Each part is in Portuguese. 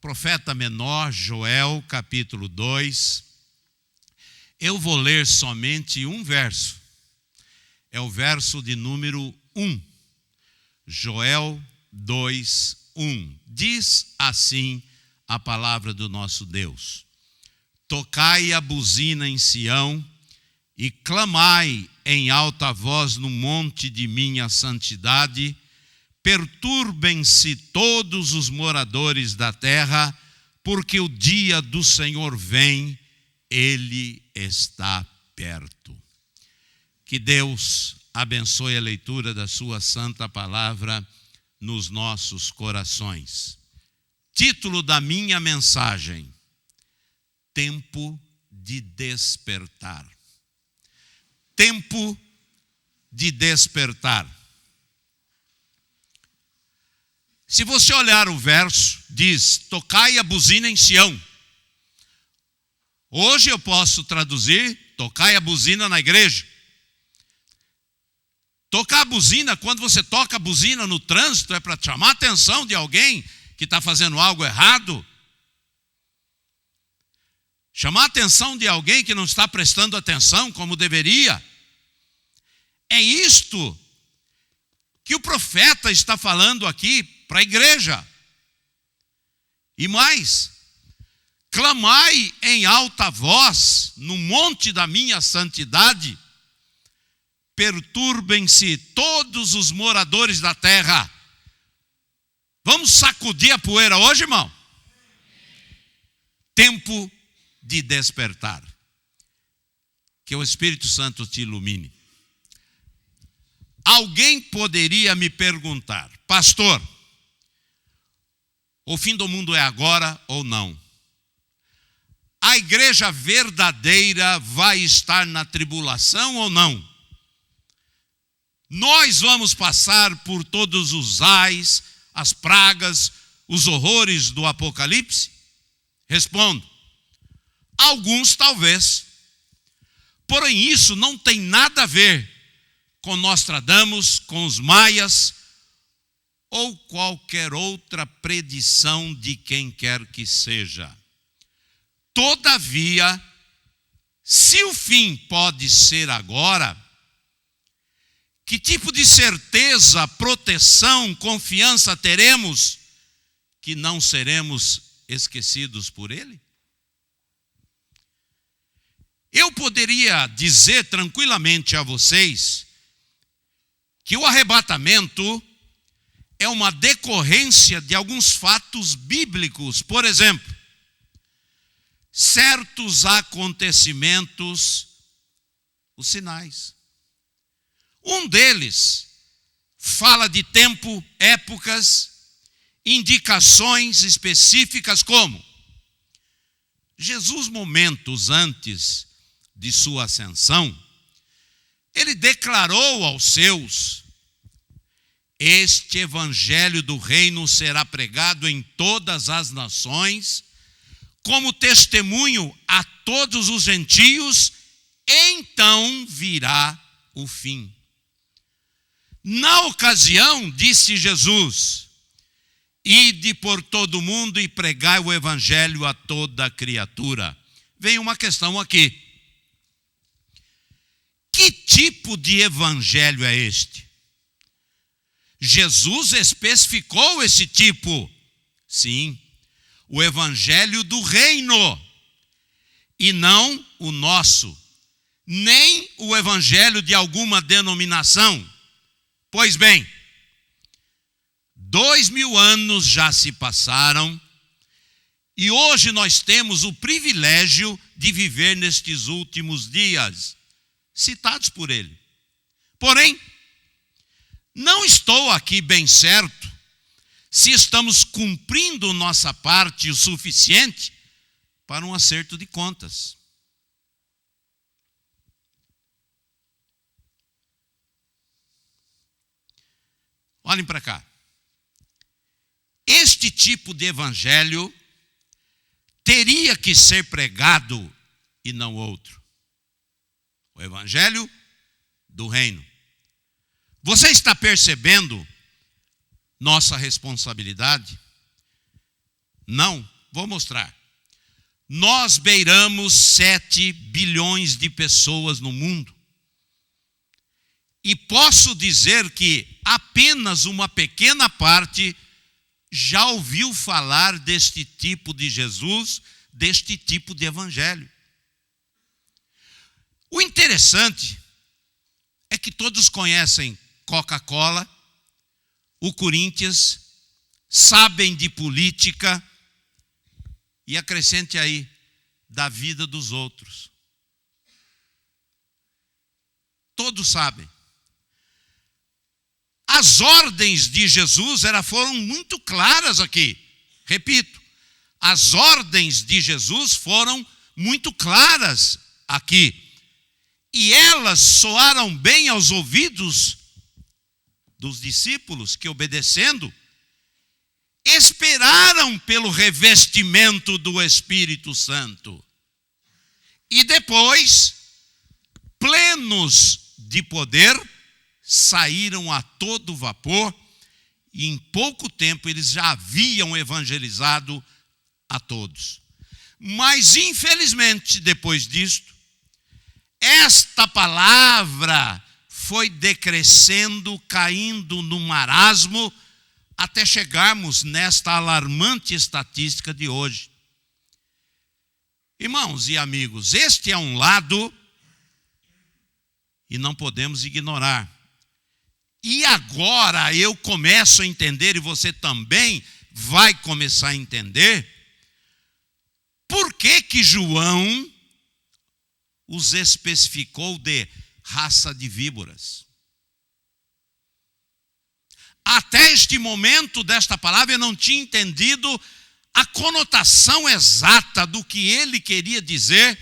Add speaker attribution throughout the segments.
Speaker 1: profeta menor, Joel, capítulo 2. Eu vou ler somente um verso. É o verso de número 1. Joel 2, 1. Diz assim a palavra do nosso Deus: tocai a buzina em Sião e clamai em alta voz no monte de minha santidade. Perturbem-se todos os moradores da terra, porque o dia do Senhor vem, ele está perto. Que Deus abençoe a leitura da sua santa palavra nos nossos corações. Título da minha mensagem: Tempo de despertar. Tempo de despertar. Se você olhar o verso, diz: tocai a buzina em Sião. Hoje eu posso traduzir: tocai a buzina na igreja. Tocar a buzina, quando você toca a buzina no trânsito, é para chamar a atenção de alguém que está fazendo algo errado. Chamar a atenção de alguém que não está prestando atenção como deveria. É isto que o profeta está falando aqui para a igreja. E mais: clamai em alta voz no monte da minha santidade. Perturbem-se todos os moradores da terra. Vamos sacudir a poeira hoje, irmão? Tempo de despertar. Que o Espírito Santo te ilumine. Alguém poderia me perguntar: pastor, o fim do mundo é agora ou não? A igreja verdadeira vai estar na tribulação ou não? Nós vamos passar por todos os ais, as pragas, os horrores do Apocalipse? Respondo: alguns talvez. Porém, isso não tem nada a ver com Nostradamus, com os maias, ou qualquer outra predição de quem quer que seja. Todavia, se o fim pode ser agora, que tipo de certeza, proteção, confiança teremos que não seremos esquecidos por Ele? Eu poderia dizer tranquilamente a vocês que o arrebatamento é uma decorrência de alguns fatos bíblicos. Por exemplo, certos acontecimentos, os sinais. Um deles fala de tempo, épocas, indicações específicas, como Jesus, momentos antes de sua ascensão, ele declarou aos seus: este evangelho do reino será pregado em todas as nações, como testemunho a todos os gentios, então virá o fim. Na ocasião, disse Jesus: ide por todo o mundo e pregai o evangelho a toda criatura. Vem uma questão aqui: que tipo de evangelho é este? Jesus especificou esse tipo. Sim, o evangelho do reino, e não o nosso, nem o evangelho de alguma denominação. Pois bem, 2000 anos já se passaram e hoje nós temos o privilégio de viver nestes últimos dias, citados por ele. Porém, não estou aqui bem certo se estamos cumprindo nossa parte o suficiente para um acerto de contas. Olhem para cá. Este tipo de evangelho teria que ser pregado e não outro. O evangelho do reino. Você está percebendo nossa responsabilidade? Não, vou mostrar. Nós beiramos 7 bilhões de pessoas no mundo. E posso dizer que apenas uma pequena parte já ouviu falar deste tipo de Jesus, deste tipo de evangelho. O interessante é que todos conhecem Coca-Cola, o Corinthians, sabem de política e acrescente aí, da vida dos outros. Todos sabem. As ordens de Jesus foram muito claras aqui. Repito, as ordens de Jesus foram muito claras aqui. E elas soaram bem aos ouvidos dos discípulos que, obedecendo, esperaram pelo revestimento do Espírito Santo. E depois, plenos de poder, saíram a todo vapor e em pouco tempo eles já haviam evangelizado a todos. Mas, infelizmente, depois disto, esta palavra foi decrescendo, caindo no marasmo, até chegarmos nesta alarmante estatística de hoje. Irmãos e amigos, este é um lado e não podemos ignorar. E agora eu começo a entender, e você também vai começar a entender, por que João os especificou de raça de víboras. Até este momento desta palavra eu não tinha entendido a conotação exata do que ele queria dizer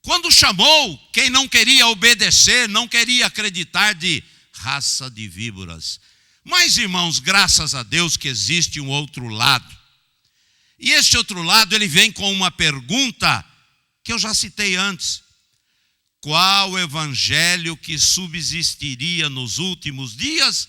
Speaker 1: quando chamou quem não queria obedecer, não queria acreditar, de raça de víboras. Mas, irmãos, graças a Deus que existe um outro lado. E este outro lado, ele vem com uma pergunta que eu já citei antes. Qual o evangelho que subsistiria nos últimos dias?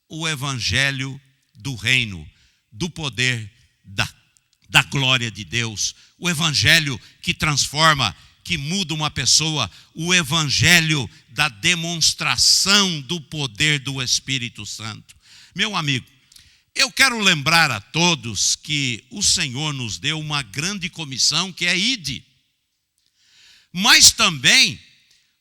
Speaker 1: O evangelho do reino, do poder, da glória de Deus. O evangelho que transforma, que muda uma pessoa. O evangelho da demonstração do poder do Espírito Santo. Meu amigo, eu quero lembrar a todos que o Senhor nos deu uma grande comissão, que é ide. Mas também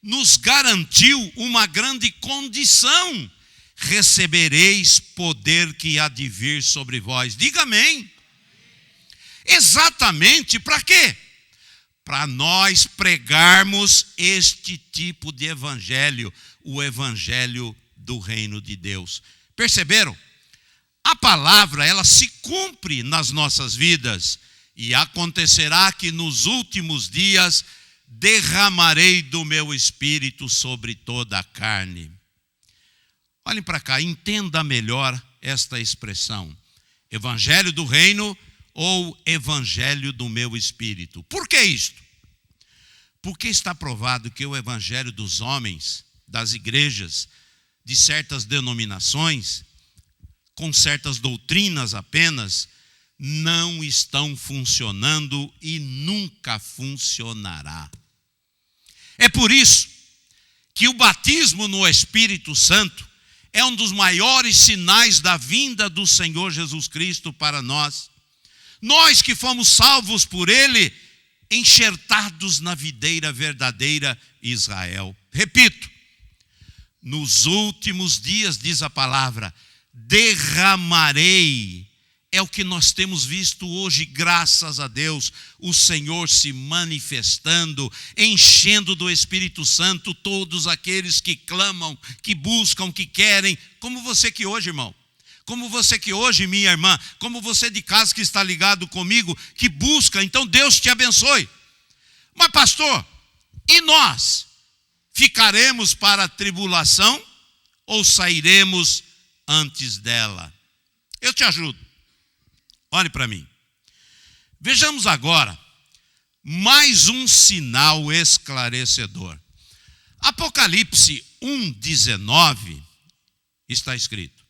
Speaker 1: nos garantiu uma grande condição: recebereis poder que há de vir sobre vós. Diga amém. Exatamente para quê? Para nós pregarmos este tipo de evangelho, o evangelho do reino de Deus. Perceberam? A palavra, ela se cumpre nas nossas vidas, e acontecerá que nos últimos dias derramarei do meu espírito sobre toda a carne. Olhem para cá, entenda melhor esta expressão: evangelho do reino ou evangelho do meu espírito. Por que isto? Porque está provado que o evangelho dos homens, das igrejas, de certas denominações, com certas doutrinas apenas, não estão funcionando e nunca funcionará. É por isso que o batismo no Espírito Santo é um dos maiores sinais da vinda do Senhor Jesus Cristo para nós. Nós que fomos salvos por Ele, enxertados na videira verdadeira Israel. Repito, nos últimos dias, diz a palavra, derramarei. É o que nós temos visto hoje, graças a Deus, o Senhor se manifestando, enchendo do Espírito Santo todos aqueles que clamam, que buscam, que querem, como você que hoje, irmão, como você que hoje, minha irmã, como você de casa que está ligado comigo, que busca. Então Deus te abençoe. Mas pastor, e nós? Ficaremos para a tribulação ou sairemos antes dela? Eu te ajudo. Olhe para mim. Vejamos agora mais um sinal esclarecedor. Apocalipse 1:19 está escrito: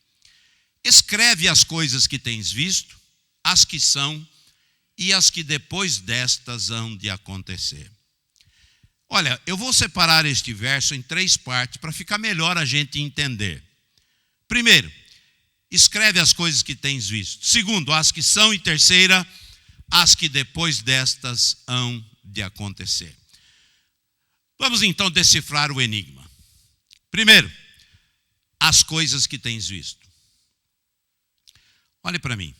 Speaker 1: escreve as coisas que tens visto, as que são e as que depois destas hão de acontecer. Olha, eu vou separar este verso em 3 partes para ficar melhor a gente entender. Primeiro, escreve as coisas que tens visto. Segundo, as que são. E terceira, as que depois destas hão de acontecer. Vamos então decifrar o enigma. Primeiro, as coisas que tens visto. Olhe para mim.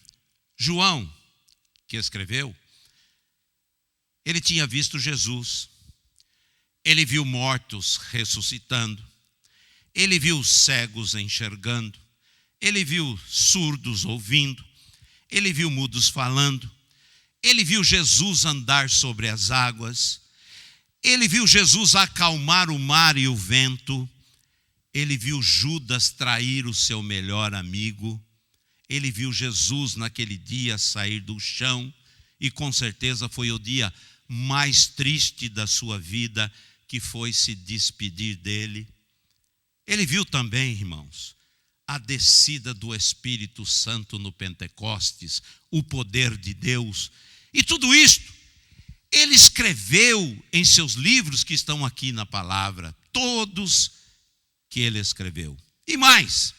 Speaker 1: João, que escreveu, ele tinha visto Jesus. Ele viu mortos ressuscitando. Ele viu cegos enxergando. Ele viu surdos ouvindo. Ele viu mudos falando. Ele viu Jesus andar sobre as águas. Ele viu Jesus acalmar o mar e o vento. Ele viu Judas trair o seu melhor amigo. Ele viu Jesus naquele dia sair do chão. E com certeza foi o dia mais triste da sua vida, que foi se despedir dele. Ele viu também, irmãos, a descida do Espírito Santo no Pentecostes, o poder de Deus. E tudo isto, ele escreveu em seus livros que estão aqui na palavra, todos que ele escreveu. E mais,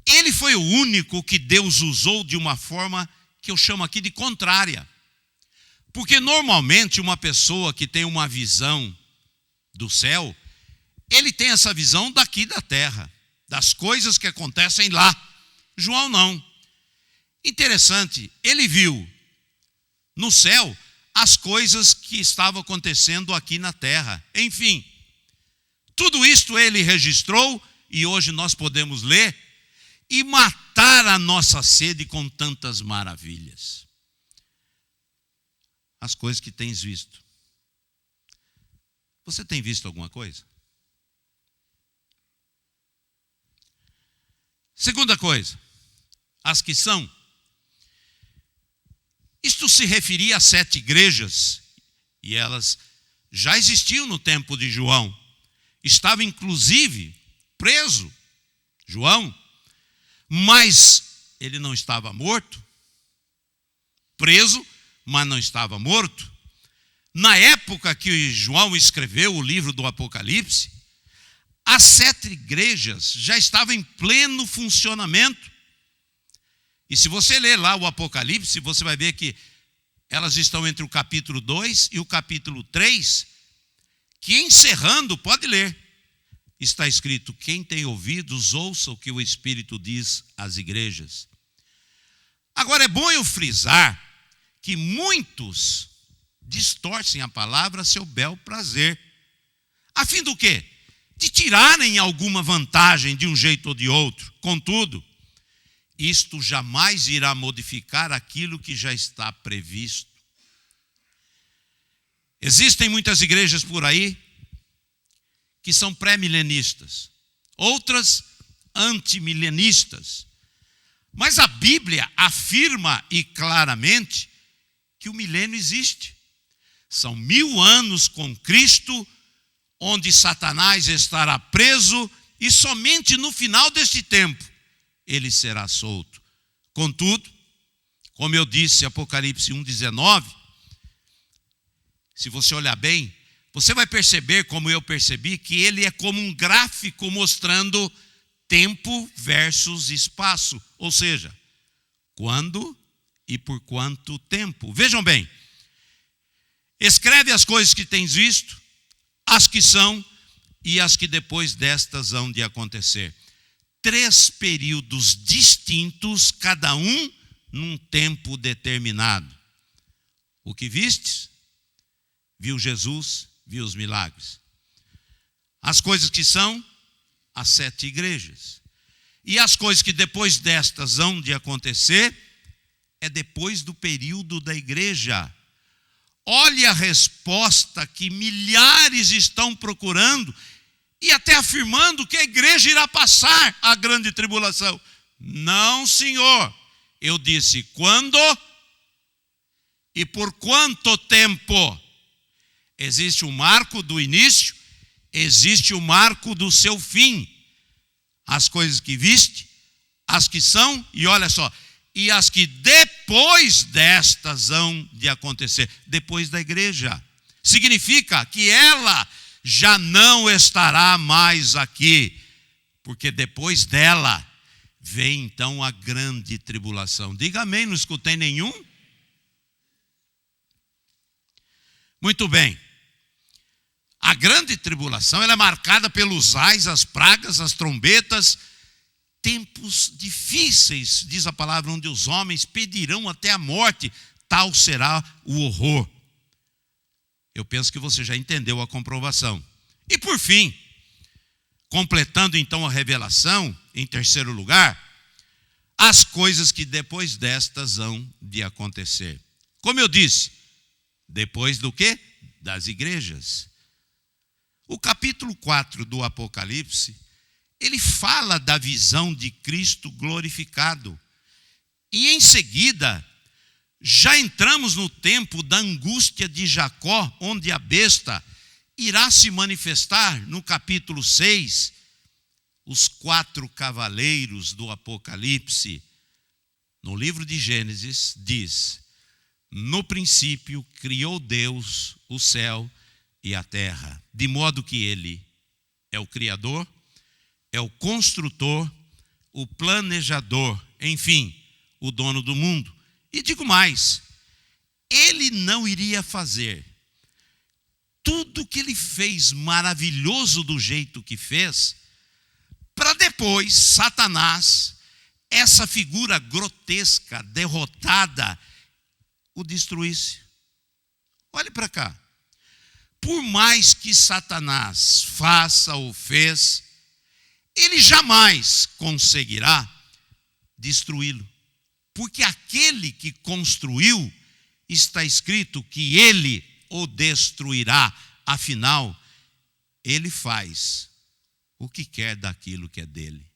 Speaker 1: ele foi o único que Deus usou de uma forma que eu chamo aqui de contrária. Porque normalmente uma pessoa que tem uma visão do céu, ele tem essa visão daqui da terra, das coisas que acontecem lá. João não. Interessante, ele viu no céu as coisas que estavam acontecendo aqui na terra. Enfim, tudo isto ele registrou e hoje nós podemos ler e matar a nossa sede com tantas maravilhas. As coisas que tens visto. Você tem visto alguma coisa? Segunda coisa, as que são. Isto se referia a 7 igrejas, e elas já existiam no tempo de João. Estava inclusive preso, João, mas ele não estava morto. Preso, mas não estava morto. Na época que João escreveu o livro do Apocalipse, as 7 igrejas já estavam em pleno funcionamento. E se você ler lá o Apocalipse, você vai ver que elas estão entre o capítulo 2 e o capítulo 3, que encerrando, pode ler, está escrito: quem tem ouvidos, ouça o que o Espírito diz às igrejas. Agora é bom eu frisar que muitos distorcem a palavra a seu bel prazer. A fim do quê? De tirarem alguma vantagem de um jeito ou de outro. Contudo, isto jamais irá modificar aquilo que já está previsto. Existem muitas igrejas por aí que são pré-milenistas, outras antimilenistas. Mas a Bíblia afirma e claramente que o milênio existe. São 1000 anos com Cristo, onde Satanás estará preso e somente no final deste tempo ele será solto. Contudo, como eu disse, Apocalipse 1:19, se você olhar bem, você vai perceber, como eu percebi, que ele é como um gráfico mostrando tempo versus espaço. Ou seja, quando e por quanto tempo. Vejam bem, escreve as coisas que tens visto, as que são e as que depois destas hão de acontecer. 3 períodos distintos, cada um num tempo determinado. O que vistes? Viu Jesus, viu os milagres. As coisas que são, as 7 igrejas. E as coisas que depois destas hão de acontecer, é depois do período da igreja. Olhe a resposta que milhares estão procurando e até afirmando que a igreja irá passar a grande tribulação. Não, senhor. Eu disse quando e por quanto tempo. Existe um marco do início, existe o marco do seu fim. As coisas que viste, as que são, e olha só, e as que depois destas hão de acontecer, depois da igreja. Significa que ela já não estará mais aqui, porque depois dela vem então a grande tribulação. Diga amém, não escutei nenhum? Muito bem. A grande tribulação ela é marcada pelos ais, as pragas, as trombetas, tempos difíceis, diz a palavra, onde os homens pedirão até a morte, tal será o horror. Eu penso que você já entendeu a comprovação. E por fim, completando então a revelação, em terceiro lugar, as coisas que depois destas hão de acontecer. Como eu disse, depois do quê? Das igrejas. O capítulo 4 do Apocalipse, ele fala da visão de Cristo glorificado. E em seguida, já entramos no tempo da angústia de Jacó, onde a besta irá se manifestar no capítulo 6, os 4 cavaleiros do Apocalipse. No livro de Gênesis diz: no princípio criou Deus o céu e a terra, de modo que ele é o Criador, é o construtor, o planejador, enfim, o dono do mundo. E digo mais, ele não iria fazer tudo que ele fez maravilhoso do jeito que fez, para depois Satanás, essa figura grotesca, derrotada, o destruísse. Olhe para cá. Por mais que Satanás faça ou fez, ele jamais conseguirá destruí-lo. Porque aquele que construiu, está escrito que ele o destruirá. Afinal, ele faz o que quer daquilo que é dele.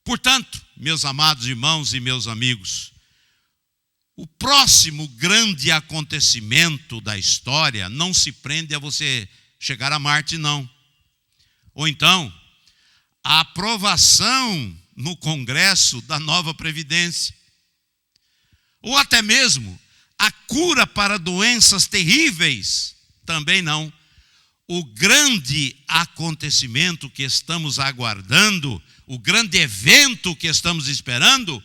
Speaker 1: Portanto, meus amados irmãos e meus amigos, o próximo grande acontecimento da história não se prende a você chegar a Marte, não. Ou então, a aprovação no Congresso da nova Previdência. Ou até mesmo a cura para doenças terríveis, também não. O grande acontecimento que estamos aguardando, o grande evento que estamos esperando,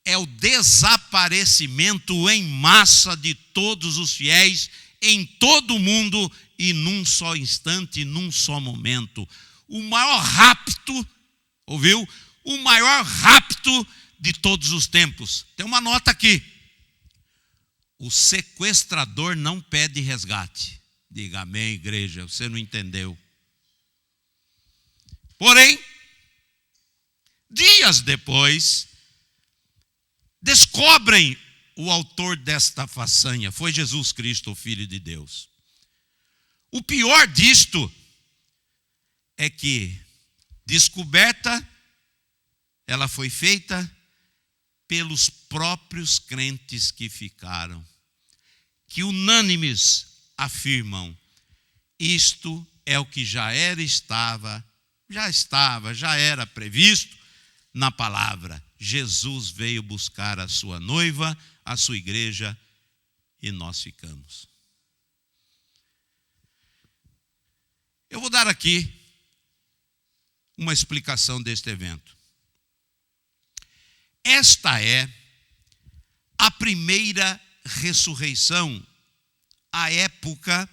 Speaker 1: é o desaparecimento em massa de todos os fiéis em todo o mundo e num só instante, num só momento. O maior rapto, ouviu? O maior rapto de todos os tempos. Tem uma nota aqui. O sequestrador não pede resgate. Diga amém, igreja, você não entendeu. Porém, dias depois, descobrem o autor desta façanha. Foi Jesus Cristo, o Filho de Deus. O pior disto é que descoberta, ela foi feita pelos próprios crentes que ficaram, que unânimes afirmam: isto é o que já era previsto na palavra. Jesus veio buscar a sua noiva, a sua igreja, e nós ficamos. Eu vou dar aqui uma explicação deste evento. Esta é a primeira ressurreição, a época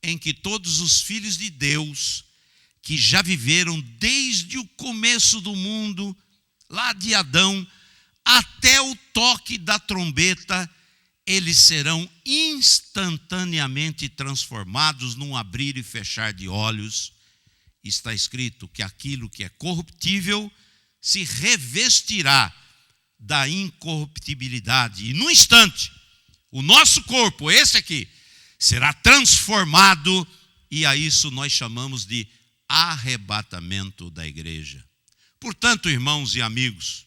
Speaker 1: em que todos os filhos de Deus, que já viveram desde o começo do mundo, lá de Adão, até o toque da trombeta, eles serão instantaneamente transformados num abrir e fechar de olhos. Está escrito que aquilo que é corruptível se revestirá da incorruptibilidade. E num instante, o nosso corpo, esse aqui, será transformado, e a isso nós chamamos de arrebatamento da igreja. Portanto, irmãos e amigos,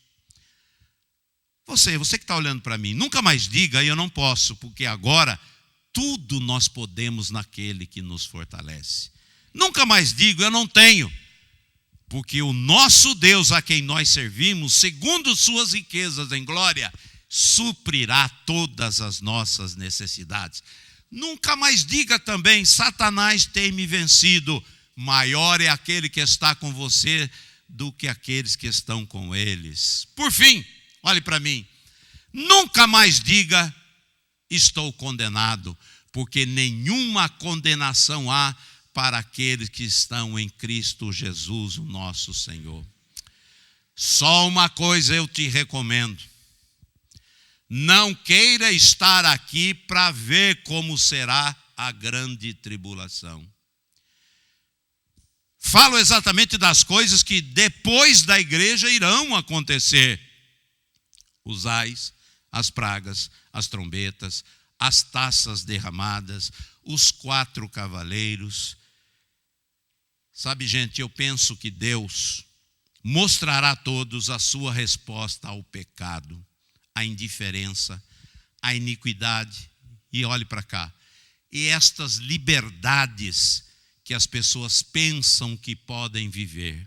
Speaker 1: você que está olhando para mim, nunca mais diga: eu não posso, porque agora tudo nós podemos naquele que nos fortalece. Nunca mais digo: eu não tenho, Porque o nosso Deus, a quem nós servimos, segundo suas riquezas em glória, suprirá todas as nossas necessidades. Nunca mais diga também: Satanás tem me vencido. Maior é aquele que está com você do que aqueles que estão com eles. Por fim, olhe para mim. Nunca mais diga: estou condenado, porque nenhuma condenação há para aqueles que estão em Cristo Jesus, o nosso Senhor. Só uma coisa eu te recomendo: não queira estar aqui para ver como será a grande tribulação. Falo exatamente das coisas que depois da igreja irão acontecer: os ais, as pragas, as trombetas, as taças derramadas, os 4 cavaleiros. Sabe, gente, eu penso que Deus mostrará a todos a sua resposta ao pecado, à indiferença, à iniquidade. E olhe para cá. E estas liberdades que as pessoas pensam que podem viver.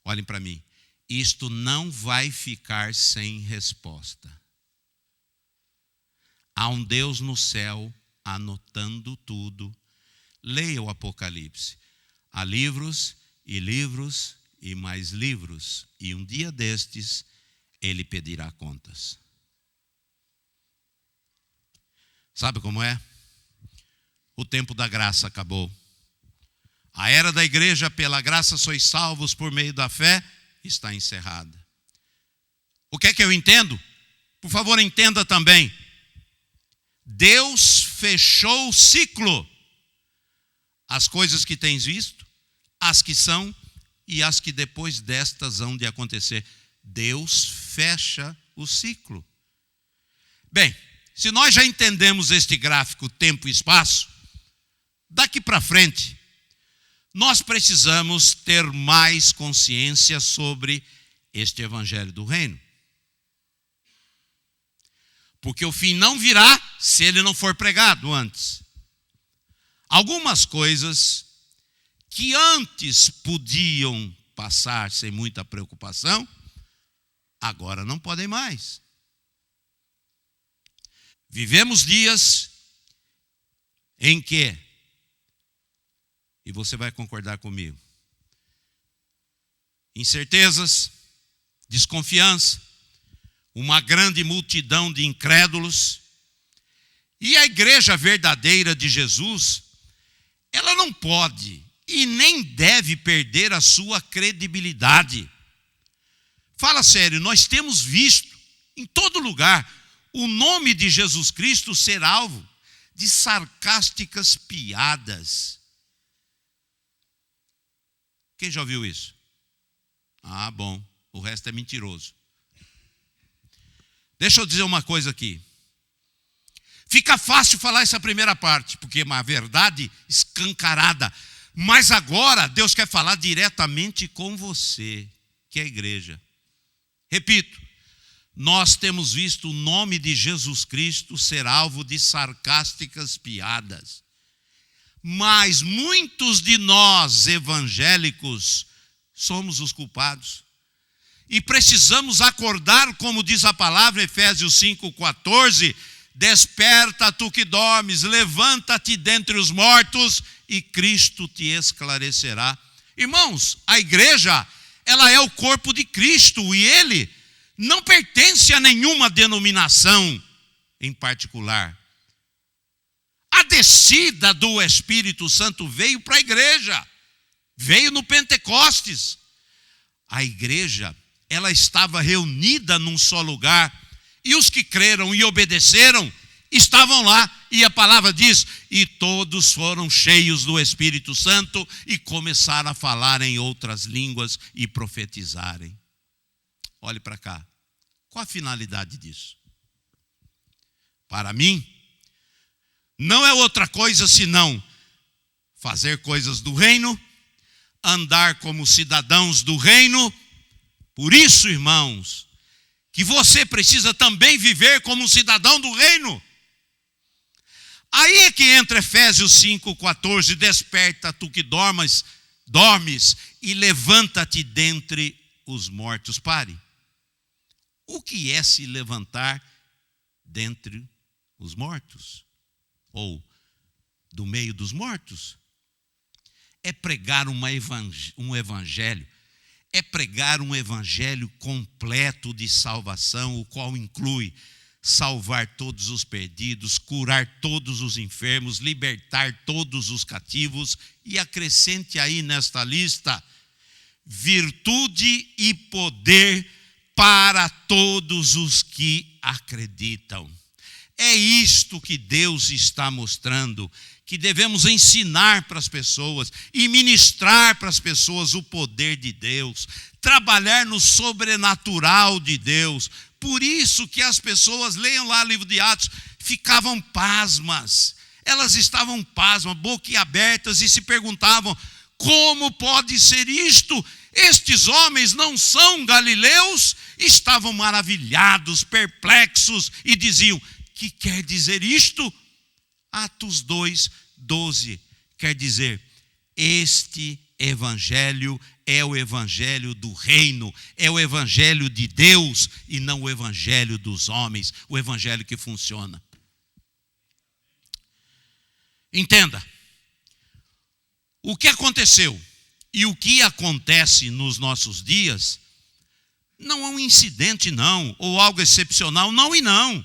Speaker 1: Olhem para mim. Isto não vai ficar sem resposta. Há um Deus no céu anotando tudo. Leia o Apocalipse. Há livros e mais livros. E um dia destes, ele pedirá contas. Sabe como é? O tempo da graça acabou. A era da igreja, pela graça sois salvos por meio da fé, está encerrada. O que é que eu entendo? Por favor, entenda também. Deus fechou o ciclo. As coisas que tens visto, as que são e as que depois destas hão de acontecer. Deus fecha o ciclo. Bem, se nós já entendemos este gráfico tempo e espaço, daqui para frente, nós precisamos ter mais consciência sobre este evangelho do reino. Porque o fim não virá se ele não for pregado antes. Algumas coisas que antes podiam passar sem muita preocupação, agora não podem mais. Vivemos dias em que, e você vai concordar comigo, incertezas, desconfiança, uma grande multidão de incrédulos, e a igreja verdadeira de Jesus, ela não pode e nem deve perder a sua credibilidade. Fala sério, nós temos visto em todo lugar o nome de Jesus Cristo ser alvo de sarcásticas piadas. Quem já ouviu isso? Ah, bom, o resto é mentiroso. Deixa eu dizer uma coisa aqui. Fica fácil falar essa primeira parte, porque é uma verdade escancarada. Mas agora Deus quer falar diretamente com você, que é a igreja. Repito, nós temos visto o nome de Jesus Cristo ser alvo de sarcásticas piadas. Mas muitos de nós evangélicos somos os culpados. E precisamos acordar, como diz a palavra, Efésios 5,14, desperta tu que dormes, levanta-te dentre os mortos e Cristo te esclarecerá. Irmãos, a igreja, ela é o corpo de Cristo e ele não pertence a nenhuma denominação em particular. A descida do Espírito Santo veio para a igreja, veio no Pentecostes. A igreja, ela estava reunida num só lugar, e os que creram e obedeceram estavam lá, e a palavra diz, e todos foram cheios do Espírito Santo e começaram a falar em outras línguas e profetizarem. Olhe para cá, qual a finalidade disso? Para mim, não é outra coisa senão fazer coisas do reino, andar como cidadãos do reino. Por isso, irmãos, que você precisa também viver como um cidadão do reino. Aí é que entra Efésios 5,14, desperta tu que dormas, dormes e levanta-te dentre os mortos. Pare. O que é se levantar dentre os mortos? Ou do meio dos mortos? É pregar um evangelho. É pregar um evangelho completo de salvação, o qual inclui salvar todos os perdidos, curar todos os enfermos, libertar todos os cativos, e acrescente aí nesta lista, virtude e poder para todos os que acreditam. É isto que Deus está mostrando, que devemos ensinar para as pessoas e ministrar para as pessoas o poder de Deus, trabalhar no sobrenatural de Deus. Por isso que as pessoas, leiam lá o livro de Atos, ficavam pasmas. Elas estavam pasmas, boquiabertas, e se perguntavam: como pode ser isto? Estes homens não são galileus? Estavam maravilhados, perplexos, e diziam: que quer dizer isto? Atos 2:12 quer dizer: este evangelho é o evangelho do reino, é o evangelho de Deus e não o evangelho dos homens, o evangelho que funciona. Entenda, o que aconteceu e o que acontece nos nossos dias não é um incidente não, ou algo excepcional, não e não.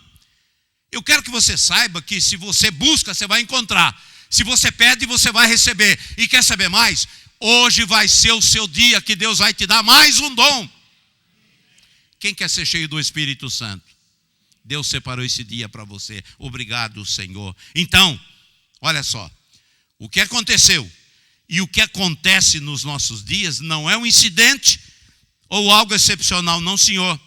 Speaker 1: Eu quero que você saiba que se você busca, você vai encontrar. Se você pede, você vai receber. E quer saber mais? Hoje vai ser o seu dia que Deus vai te dar mais um dom. Quem quer ser cheio do Espírito Santo? Deus separou esse dia para você. Obrigado, Senhor. Então, olha só. O que aconteceu e o que acontece nos nossos dias não é um incidente ou algo excepcional, não, Senhor.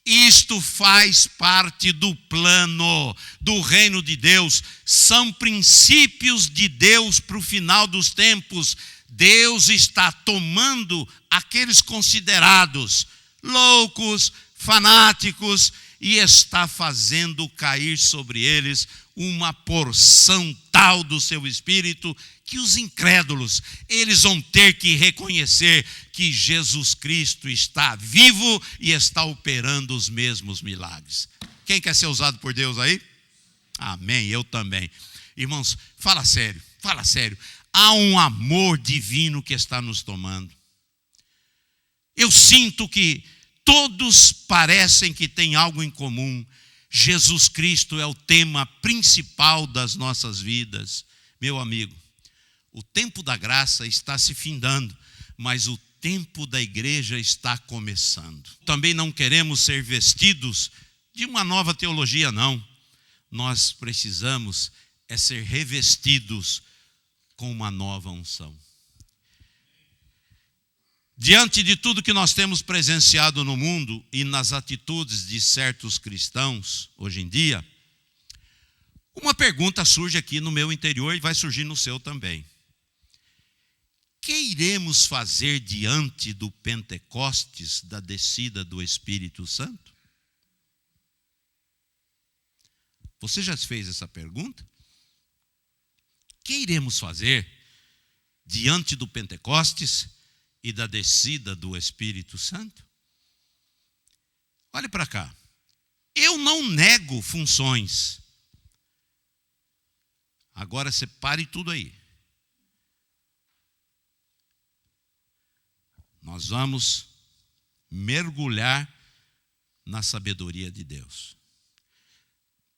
Speaker 1: Isto faz parte do plano do reino de Deus. São princípios de Deus para o final dos tempos. Deus está tomando aqueles considerados loucos, fanáticos, e está fazendo cair sobre eles uma porção tal do seu espírito que os incrédulos, eles vão ter que reconhecer que Jesus Cristo está vivo e está operando os mesmos milagres. Quem quer ser usado por Deus aí? Amém, eu também. Irmãos, fala sério. Há um amor divino que está nos tomando. Eu sinto que todos parecem que têm algo em comum. Jesus Cristo é o tema principal das nossas vidas. Meu amigo, o tempo da graça está se findando, mas o tempo da igreja está começando. Também não queremos ser vestidos de uma nova teologia, não. Nós precisamos ser revestidos com uma nova unção. Diante de tudo que nós temos presenciado no mundo e nas atitudes de certos cristãos hoje em dia, uma pergunta surge aqui no meu interior e vai surgir no seu também. Que iremos fazer diante do Pentecostes, da descida do Espírito Santo? Você já fez essa pergunta? Que iremos fazer diante do Pentecostes e da descida do Espírito Santo? Olhe para cá. Eu não nego funções. Agora separe tudo aí. Nós vamos mergulhar na sabedoria de Deus.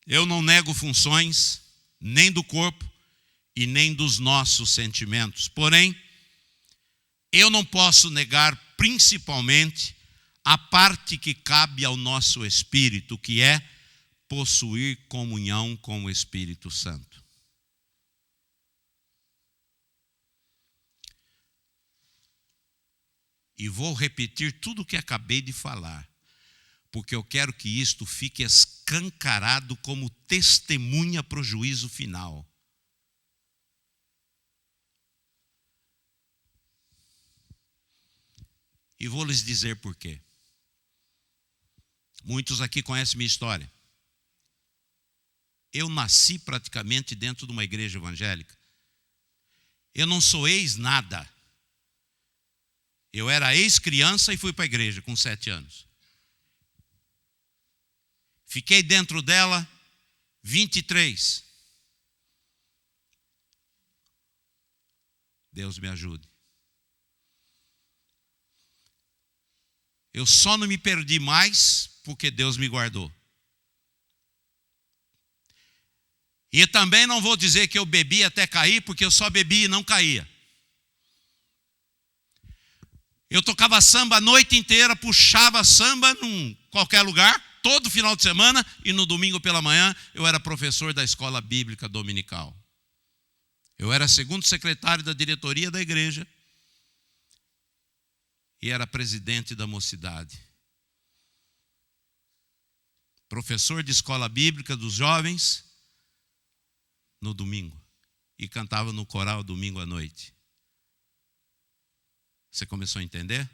Speaker 1: Eu não nego funções, nem do corpo e nem dos nossos sentimentos. Porém, eu não posso negar principalmente a parte que cabe ao nosso espírito, que é possuir comunhão com o Espírito Santo. E vou repetir tudo o que acabei de falar, porque eu quero que isto fique escancarado como testemunha para o juízo final. E vou lhes dizer por quê. Muitos aqui conhecem minha história. Eu nasci praticamente dentro de uma igreja evangélica. Eu não sou ex-nada. Eu era ex-criança e fui para a igreja com 7 anos. Fiquei dentro dela 23. Deus me ajude. Eu só não me perdi mais porque Deus me guardou. E também não vou dizer que eu bebi até cair, porque eu só bebi e não caía. Eu tocava samba a noite inteira, puxava samba em qualquer lugar, todo final de semana, e no domingo pela manhã eu era professor da escola bíblica dominical. Eu era segundo secretário da diretoria da igreja e era presidente da mocidade. Professor de escola bíblica dos jovens no domingo e cantava no coral domingo à noite. Você começou a entender?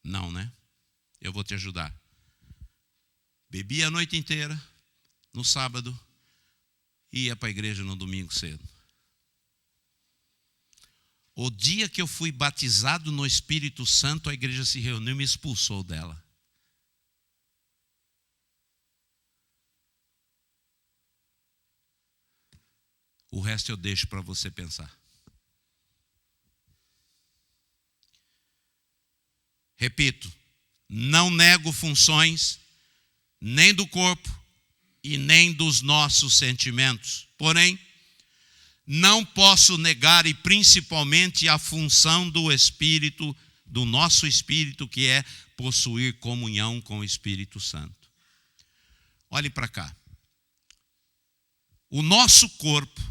Speaker 1: Não, né? Eu vou te ajudar. Bebi a noite inteira, no sábado, e ia para a igreja no domingo cedo. O dia que eu fui batizado no Espírito Santo, a igreja se reuniu e me expulsou dela. O resto eu deixo para você pensar. Repito, não nego funções, nem do corpo e nem dos nossos sentimentos. Porém, não posso negar, e principalmente a função do Espírito, do nosso Espírito, que é possuir comunhão com o Espírito Santo. Olhe para cá. O nosso corpo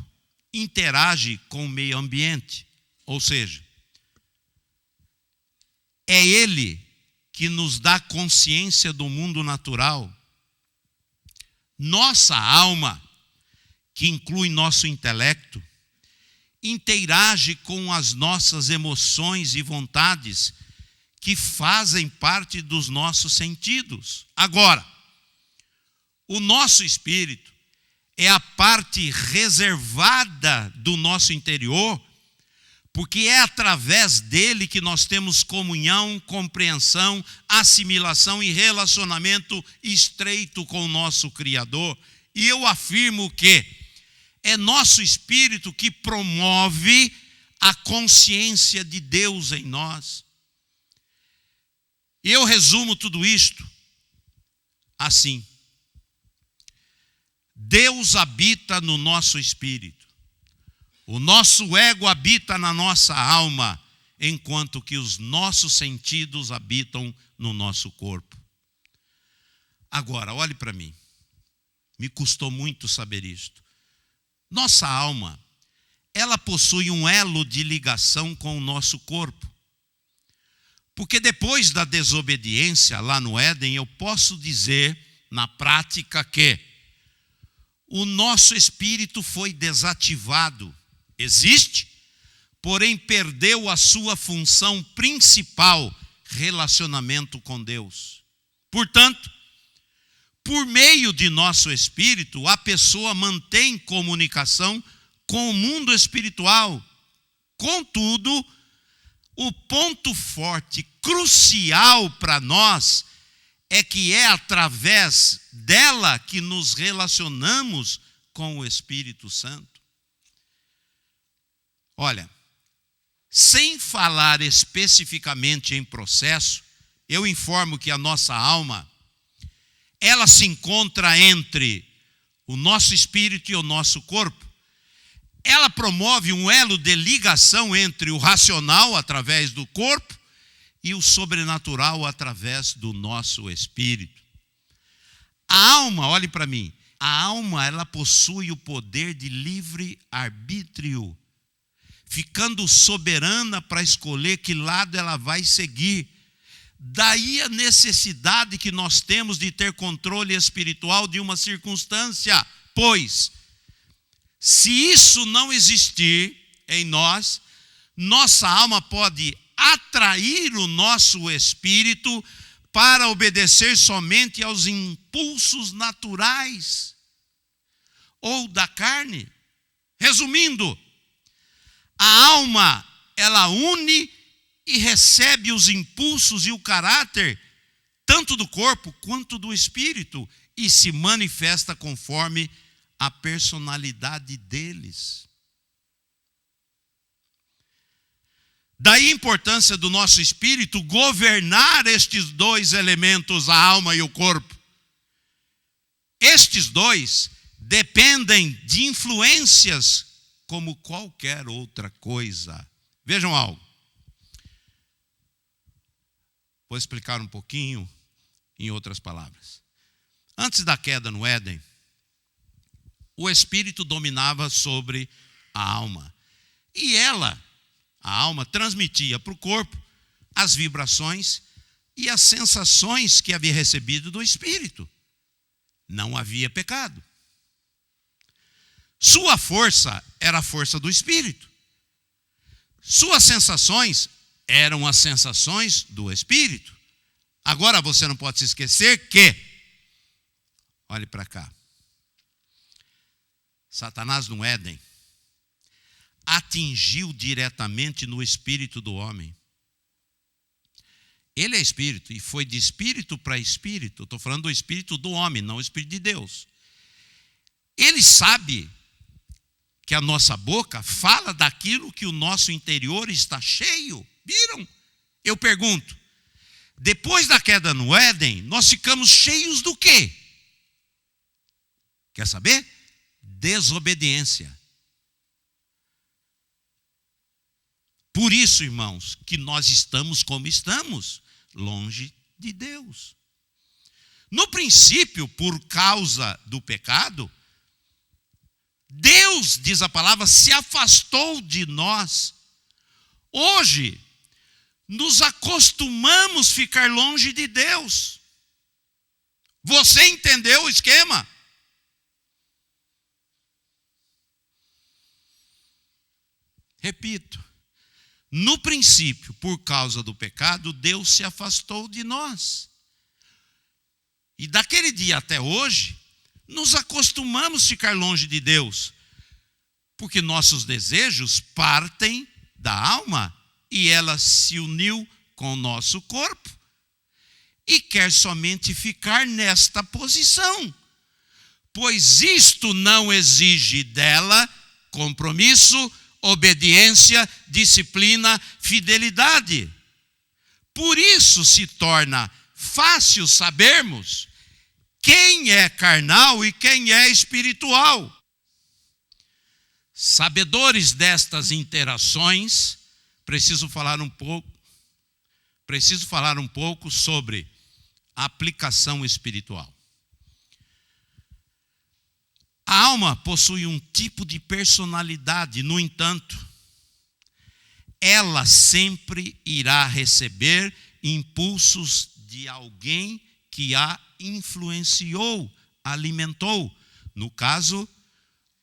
Speaker 1: interage com o meio ambiente, ou seja, é ele que nos dá consciência do mundo natural. Nossa alma, que inclui nosso intelecto, interage com as nossas emoções e vontades que fazem parte dos nossos sentidos. Agora, o nosso espírito é a parte reservada do nosso interior, porque é através dele que nós temos comunhão, compreensão, assimilação e relacionamento estreito com o nosso Criador. E eu afirmo que é nosso espírito que promove a consciência de Deus em nós. E eu resumo tudo isto assim: Deus habita no nosso espírito. O nosso ego habita na nossa alma, enquanto que os nossos sentidos habitam no nosso corpo. Agora, olhe para mim. Me custou muito saber isto. Nossa alma, ela possui um elo de ligação com o nosso corpo. Porque depois da desobediência lá no Éden, eu posso dizer na prática que o nosso espírito foi desativado. Existe, porém perdeu a sua função principal, relacionamento com Deus. Portanto, por meio de nosso espírito, a pessoa mantém comunicação com o mundo espiritual. Contudo, o ponto forte, crucial para nós, é que é através dela que nos relacionamos com o Espírito Santo. Olha, sem falar especificamente em processo, eu informo que a nossa alma, ela se encontra entre o nosso espírito e o nosso corpo. Ela promove um elo de ligação entre o racional, através do corpo, e o sobrenatural, através do nosso espírito. A alma, olhe para mim, a alma, ela possui o poder de livre arbítrio, ficando soberana para escolher que lado ela vai seguir. Daí a necessidade que nós temos de ter controle espiritual de uma circunstância, pois, se isso não existir em nós, nossa alma pode atrair o nosso espírito para obedecer somente aos impulsos naturais ou da carne. Resumindo, a alma, ela une e recebe os impulsos e o caráter tanto do corpo quanto do espírito e se manifesta conforme a personalidade deles. Daí a importância do nosso espírito governar estes dois elementos, a alma e o corpo. Estes dois dependem de influências como qualquer outra coisa. Vejam algo. Vou explicar um pouquinho em outras palavras. Antes da queda no Éden, o espírito dominava sobre a alma. E ela, a alma, transmitia para o corpo as vibrações e as sensações que havia recebido do espírito. Não havia pecado. Sua força era a força do espírito. Suas sensações eram as sensações do espírito. Agora você não pode se esquecer que, olhe para cá, Satanás no Éden atingiu diretamente no espírito do homem. Ele é espírito e foi de espírito para espírito. Estou falando do espírito do homem, não o espírito de Deus. Ele sabe que a nossa boca fala daquilo que o nosso interior está cheio. Viram? Eu pergunto, depois da queda no Éden, nós ficamos cheios do quê? Quer saber? Desobediência. Por isso, irmãos, que nós estamos como estamos, longe de Deus. No princípio, por causa do pecado, Deus, diz a palavra, se afastou de nós. Hoje, nos acostumamos a ficar longe de Deus. Você entendeu o esquema? Repito. No princípio, por causa do pecado, Deus se afastou de nós. E daquele dia até hoje, nos acostumamos a ficar longe de Deus, porque nossos desejos partem da alma e ela se uniu com o nosso corpo e quer somente ficar nesta posição, pois isto não exige dela compromisso, obediência, disciplina, fidelidade. Por isso se torna fácil sabermos quem é carnal e quem é espiritual. Sabedores destas interações, preciso falar um pouco sobre a aplicação espiritual. A alma possui um tipo de personalidade, no entanto, ela sempre irá receber impulsos de alguém que a influenciou, alimentou. No caso,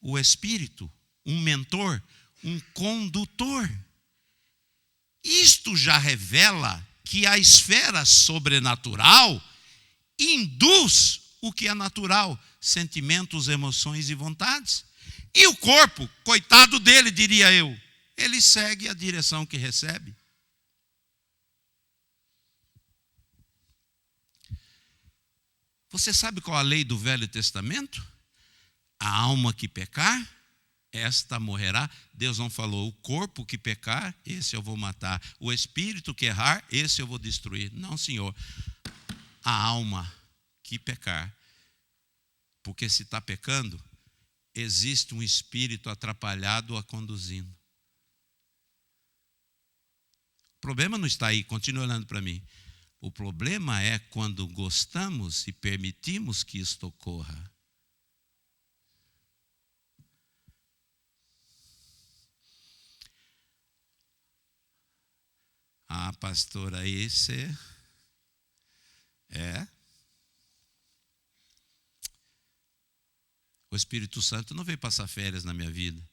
Speaker 1: o espírito, um mentor, um condutor. Isto já revela que a esfera sobrenatural induz o que é natural, sentimentos, emoções e vontades. E o corpo, coitado dele, diria eu, ele segue a direção que recebe. Você sabe qual a lei do Velho Testamento? A alma que pecar, esta morrerá. Deus não falou, o corpo que pecar, esse eu vou matar. O espírito que errar, esse eu vou destruir. Não, Senhor. A alma que pecar. Porque se está pecando, existe um espírito atrapalhado a conduzindo. O problema não está aí, continue olhando para mim. O problema é quando gostamos e permitimos que isto ocorra. Ah, pastor, aí você... O Espírito Santo não veio passar férias na minha vida.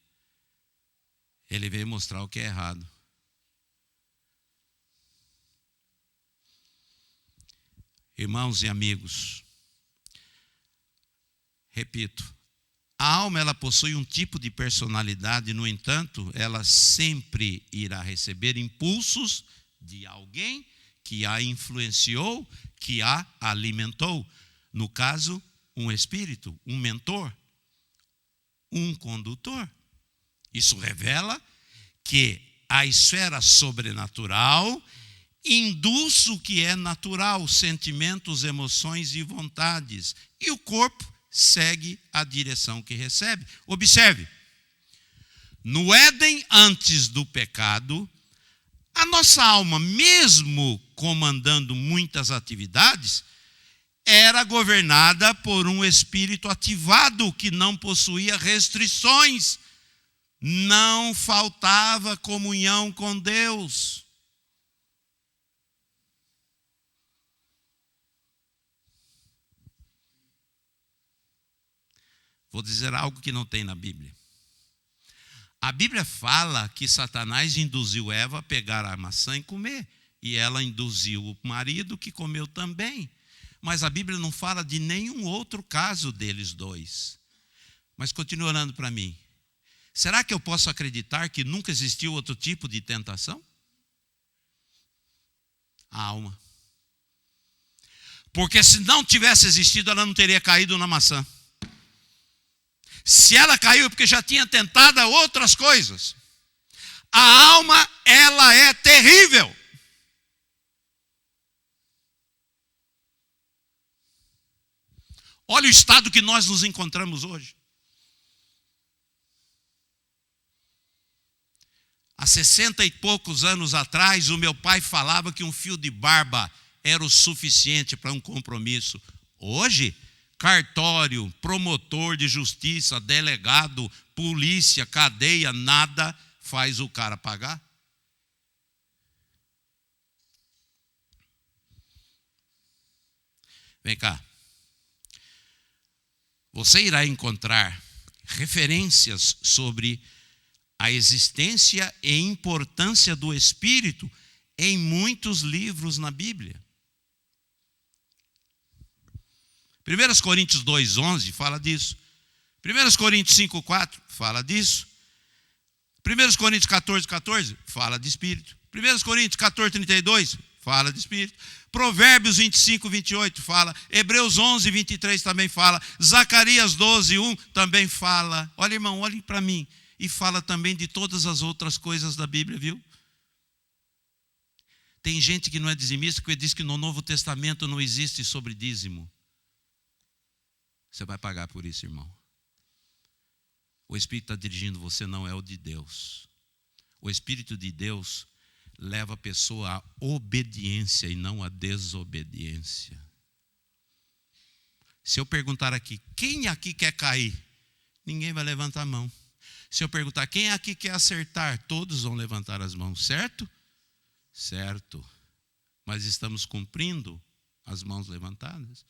Speaker 1: Ele veio mostrar o que é errado. Irmãos e amigos, repito, a alma ela possui um tipo de personalidade, no entanto, ela sempre irá receber impulsos de alguém que a influenciou, que a alimentou. No caso, um espírito, um mentor, um condutor. Isso revela que a esfera sobrenatural induz o que é natural, sentimentos, emoções e vontades. E o corpo segue a direção que recebe. Observe, no Éden, antes do pecado, a nossa alma, mesmo comandando muitas atividades, era governada por um espírito ativado que não possuía restrições. Não faltava comunhão com Deus. Vou dizer algo que não tem na Bíblia. A Bíblia fala que Satanás induziu Eva a pegar a maçã e comer. E ela induziu o marido que comeu também. Mas a Bíblia não fala de nenhum outro caso deles dois. Mas continua olhando para mim. Será que eu posso acreditar que nunca existiu outro tipo de tentação? A alma. Porque se não tivesse existido, ela não teria caído na maçã. Se ela caiu é porque já tinha tentado outras coisas. A alma, ela é terrível. Olha o estado que nós nos encontramos hoje. Há 60 e poucos anos atrás, o meu pai falava que um fio de barba era o suficiente para um compromisso. Hoje, cartório, promotor de justiça, delegado, polícia, cadeia, nada faz o cara pagar. Vem cá. Você irá encontrar referências sobre a existência e importância do Espírito em muitos livros na Bíblia. 1 Coríntios 2,11 fala disso. 1 Coríntios 5,4 fala disso. 1 Coríntios 14,14 fala de Espírito. 1 Coríntios 14,32 fala de Espírito. Provérbios 25,28 fala. Hebreus 11,23 também fala. Zacarias 12,1 também fala. Olha, irmão, olhe para mim. E fala também de todas as outras coisas da Bíblia, viu? Tem gente que não é dizimista que diz que no Novo Testamento não existe sobre dízimo. Você vai pagar por isso, irmão. O Espírito está dirigindo você, não é o de Deus. O Espírito de Deus leva a pessoa à obediência e não à desobediência. Se eu perguntar aqui, quem aqui quer cair? Ninguém vai levantar a mão. Se eu perguntar, quem aqui quer acertar? Todos vão levantar as mãos, certo? Certo. Mas estamos cumprindo as mãos levantadas?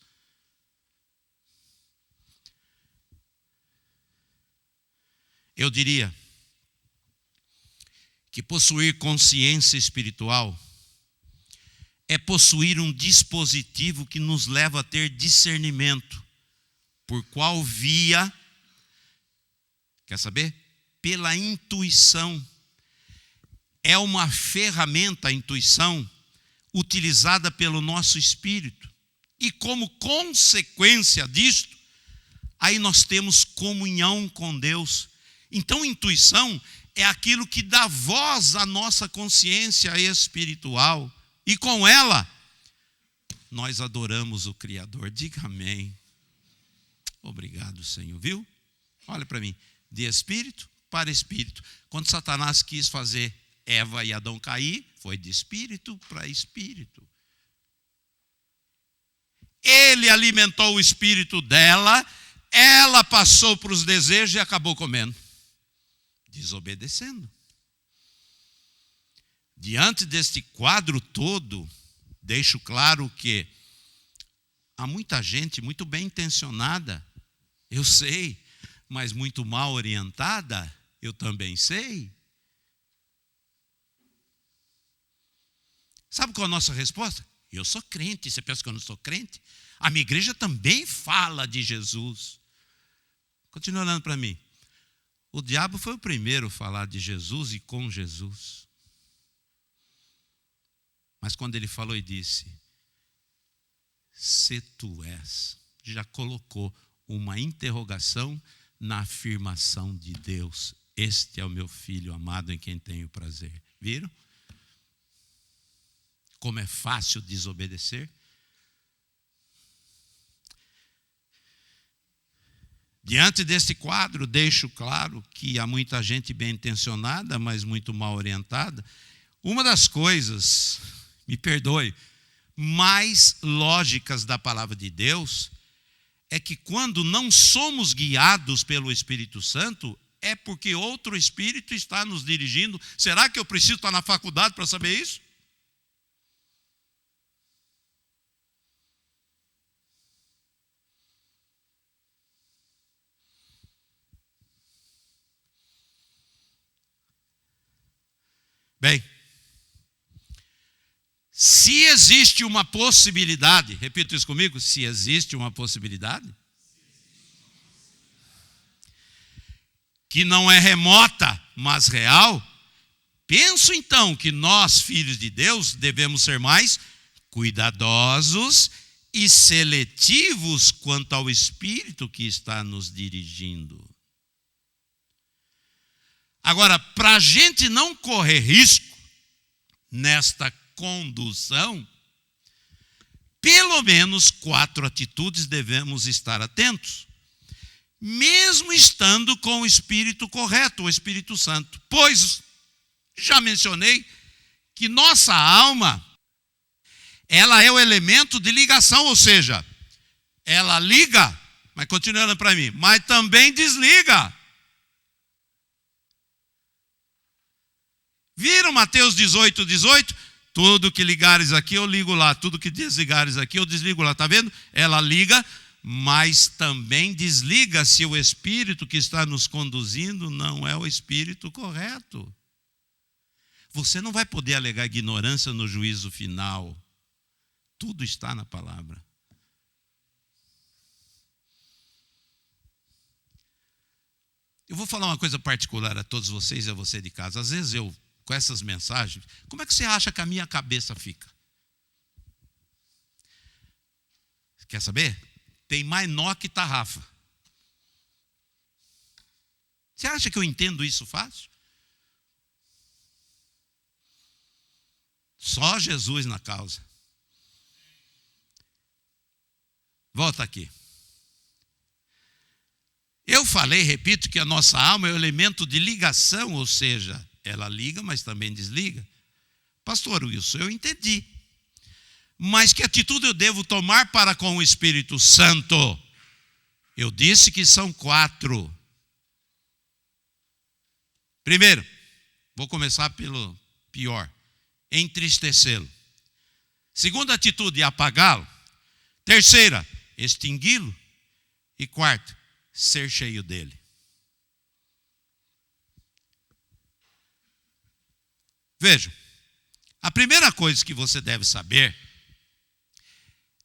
Speaker 1: Eu diria que possuir consciência espiritual é possuir um dispositivo que nos leva a ter discernimento. Por qual via? Quer saber? Pela intuição. É uma ferramenta, a intuição, utilizada pelo nosso espírito. E como consequência disto, aí nós temos comunhão com Deus. Então, intuição é aquilo que dá voz à nossa consciência espiritual. E com ela, nós adoramos o Criador. Diga amém. Obrigado, Senhor. Viu? Olha para mim. De espírito para espírito. Quando Satanás quis fazer Eva e Adão cair, foi de espírito para espírito. Ele alimentou o espírito dela, ela passou para os desejos e acabou comendo. Desobedecendo. Diante deste quadro todo, deixo claro que há muita gente muito bem intencionada, eu sei, mas muito mal orientada, eu também sei. Sabe qual é a nossa resposta? Eu sou crente. Você pensa que eu não sou crente? A minha igreja também fala de Jesus. Continua olhando para mim. O diabo foi o primeiro a falar de Jesus e com Jesus. Mas quando ele falou e disse, se tu és, já colocou uma interrogação na afirmação de Deus. Este é o meu filho amado em quem tenho prazer. Viram? Como é fácil desobedecer? Diante desse quadro, deixo claro que há muita gente bem intencionada, mas muito mal orientada. Uma das coisas, me perdoe, mais lógicas da palavra de Deus é que quando não somos guiados pelo Espírito Santo, é porque outro Espírito está nos dirigindo. Será que eu preciso estar na faculdade para saber isso? Bem, se existe uma possibilidade, repita isso comigo, se existe uma possibilidade, que não é remota, mas real, penso então que nós, filhos de Deus, devemos ser mais cuidadosos e seletivos quanto ao Espírito que está nos dirigindo. Agora, para a gente não correr risco nesta condução, pelo menos 4 atitudes devemos estar atentos, mesmo estando com o Espírito correto, o Espírito Santo. Pois, já mencionei que nossa alma, ela é o elemento de ligação, ou seja, ela liga, mas continuando para mim, mas também desliga. Viram Mateus 18, 18? Tudo que ligares aqui, eu ligo lá. Tudo que desligares aqui, eu desligo lá. Está vendo? Ela liga, mas também desliga se o Espírito que está nos conduzindo não é o Espírito correto. Você não vai poder alegar ignorância no juízo final. Tudo está na palavra. Eu vou falar uma coisa particular a todos vocês e a você de casa. Às vezes eu, com essas mensagens, como é que você acha que a minha cabeça fica? Quer saber? Tem mais nó que tarrafa. Você acha que eu entendo isso fácil? Só Jesus na causa. Volta aqui. Eu falei, repito, que a nossa alma é o elemento de ligação, ou seja, ela liga, mas também desliga. Pastor Wilson, eu entendi. Mas que atitude eu devo tomar para com o Espírito Santo? Eu disse que são 4. Primeiro, vou começar pelo pior. Entristecê-lo. Segunda atitude, apagá-lo. Terceira, extingui-lo. E quarta, ser cheio dele. Vejam, a primeira coisa que você deve saber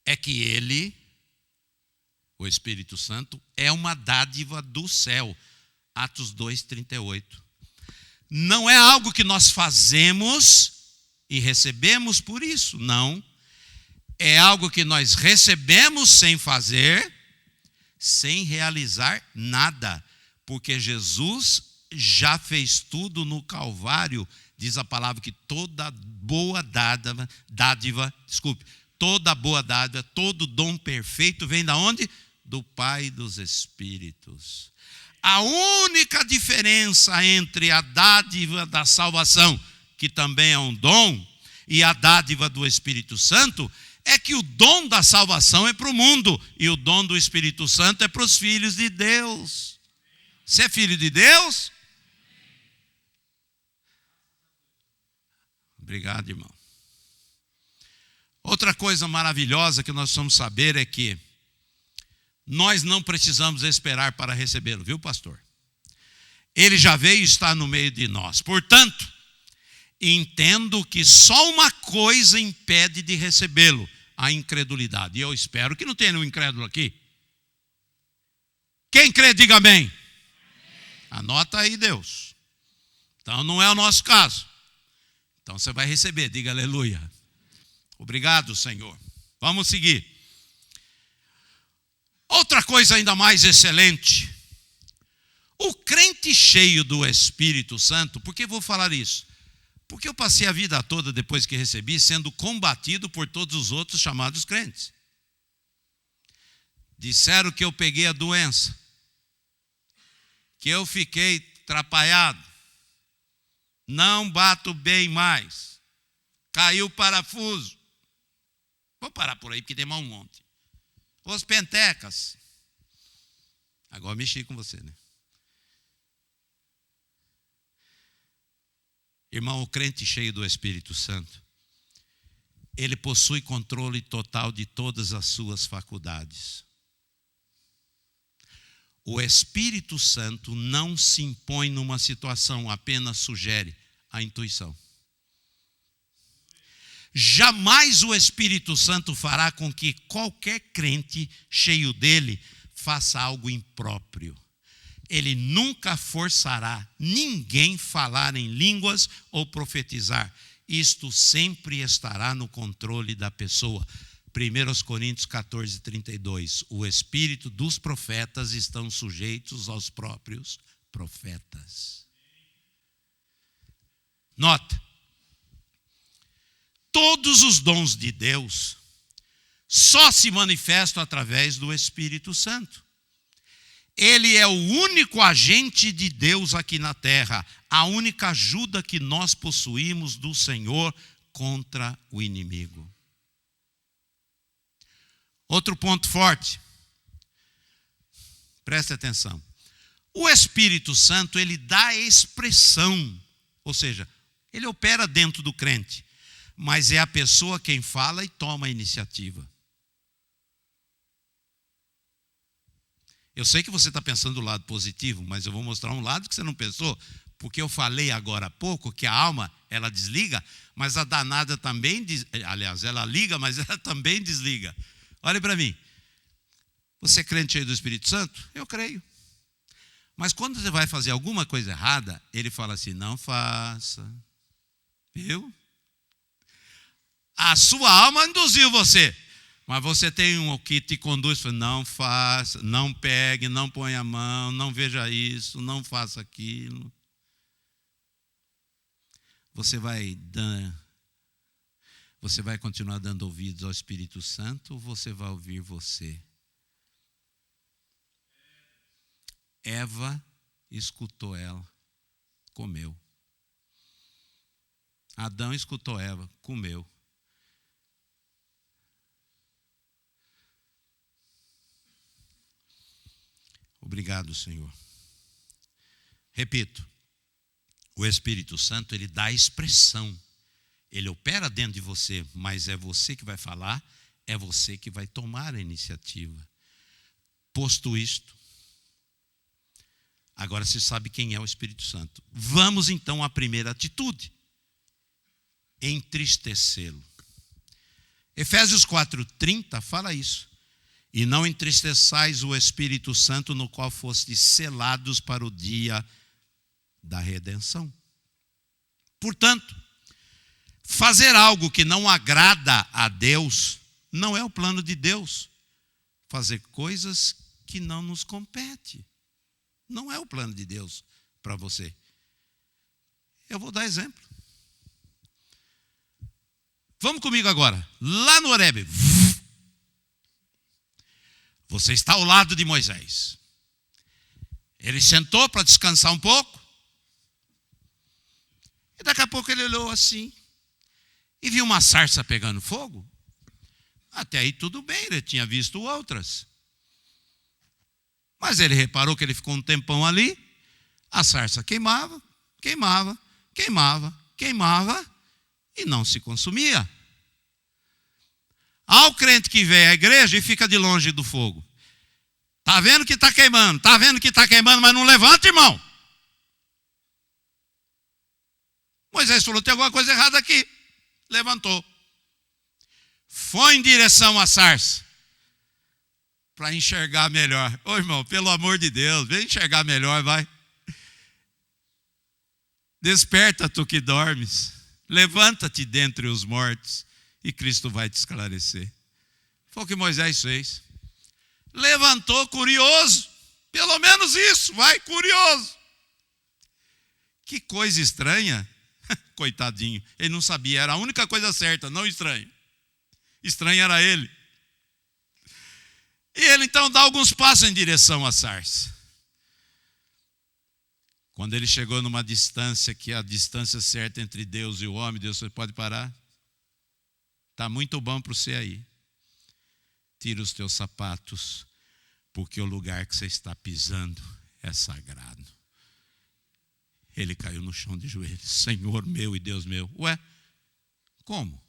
Speaker 1: é que ele, o Espírito Santo, é uma dádiva do céu. Atos 2:38. Não é algo que nós fazemos e recebemos por isso, não. É algo que nós recebemos sem fazer, sem realizar nada, porque Jesus já fez tudo no Calvário. Diz a palavra que toda boa dádiva, todo dom perfeito vem da onde? Do Pai dos Espíritos. A única diferença entre a dádiva da salvação, que também é um dom, e a dádiva do Espírito Santo, é que o dom da salvação é para o mundo, e o dom do Espírito Santo é para os filhos de Deus. Você é filho de Deus? Obrigado, irmão. Outra coisa maravilhosa que nós precisamos saber é que nós não precisamos esperar para recebê-lo, viu, pastor? Ele já veio e está no meio de nós. Portanto, entendo que só uma coisa impede de recebê-lo: a incredulidade. E eu espero que não tenha nenhum incrédulo aqui. Quem crê, diga amém. Anota aí, Deus. Então não é o nosso caso. Então você vai receber, diga aleluia. Obrigado, Senhor. Vamos seguir. Outra coisa ainda mais excelente. O crente cheio do Espírito Santo, por que vou falar isso? Porque eu passei a vida toda, depois que recebi, sendo combatido por todos os outros chamados crentes. Disseram que eu peguei a doença, que eu fiquei atrapalhado, não bato bem mais, caiu o parafuso. Vou parar por aí, porque tem mais um monte. Os pentecas. Agora mexi com você, né? Irmão, o crente cheio do Espírito Santo, ele possui controle total de todas as suas faculdades. O Espírito Santo não se impõe numa situação, apenas sugere a intuição. Jamais o Espírito Santo fará com que qualquer crente cheio dele faça algo impróprio. Ele nunca forçará ninguém falar em línguas ou profetizar. Isto sempre estará no controle da pessoa. 1 Coríntios 14, 32. O espírito dos profetas estão sujeitos aos próprios profetas. Nota. Todos os dons de Deus só se manifestam através do Espírito Santo. Ele é o único agente de Deus aqui na terra, a única ajuda que nós possuímos do Senhor contra o inimigo. Outro ponto forte, preste atenção. O Espírito Santo, ele dá expressão, ou seja, ele opera dentro do crente, mas é a pessoa quem fala e toma a iniciativa. Eu sei que você está pensando do lado positivo, mas eu vou mostrar um lado que você não pensou, porque eu falei agora há pouco que a alma, ela desliga, mas a danada também, aliás, ela liga, mas ela também desliga. Olhe para mim. Você é crente cheio do Espírito Santo? Eu creio. Mas quando você vai fazer alguma coisa errada, ele fala assim, não faça. Viu? A sua alma induziu você. Mas você tem um que te conduz, não faça, não pegue, não ponha a mão, não veja isso, não faça aquilo. Você vai continuar dando ouvidos ao Espírito Santo ou você vai ouvir você? Eva escutou ela, comeu. Adão escutou Eva, comeu. Obrigado, Senhor. Repito, o Espírito Santo, ele dá expressão. Ele opera dentro de você, mas é você que vai falar, é você que vai tomar a iniciativa. Posto isto, agora você sabe quem é o Espírito Santo. Vamos então à primeira atitude. Entristecê-lo. Efésios 4:30 fala isso. E não entristeçais o Espírito Santo, no qual fostes selados para o dia da redenção. Portanto, fazer algo que não agrada a Deus não é o plano de Deus. Fazer coisas que não nos competem não é o plano de Deus para você. Eu vou dar exemplo. Vamos comigo agora, lá no Horebe. Você está ao lado de Moisés. Ele sentou para descansar um pouco. E daqui a pouco ele olhou assim. E viu uma sarça pegando fogo. Até aí tudo bem, ele tinha visto outras. Mas ele reparou que ele ficou um tempão ali. A sarça queimava, queimava, queimava, queimava. E não se consumia. Há o crente que vem à igreja e fica de longe do fogo. Está vendo que está queimando, está vendo que está queimando, mas não levanta, irmão. Moisés falou, tem alguma coisa errada aqui. Levantou. Foi em direção à sarça. Para enxergar melhor. Ô irmão, pelo amor de Deus, vem enxergar melhor, vai. Desperta tu que dormes. Levanta-te dentre os mortos E Cristo vai te esclarecer. Foi o que Moisés fez. Levantou curioso. Pelo menos isso, vai curioso. Que coisa estranha. Coitadinho, ele não sabia, era a única coisa certa, não estranho. Estranho era ele. E ele então dá alguns passos em direção à sarça. Quando ele chegou numa distância, que é a distância certa entre Deus e o homem, Deus falou: pode parar? Está muito bom para você aí. Tira os teus sapatos, porque o lugar que você está pisando é sagrado. Ele caiu no chão de joelhos. Senhor meu e Deus meu. Ué, como?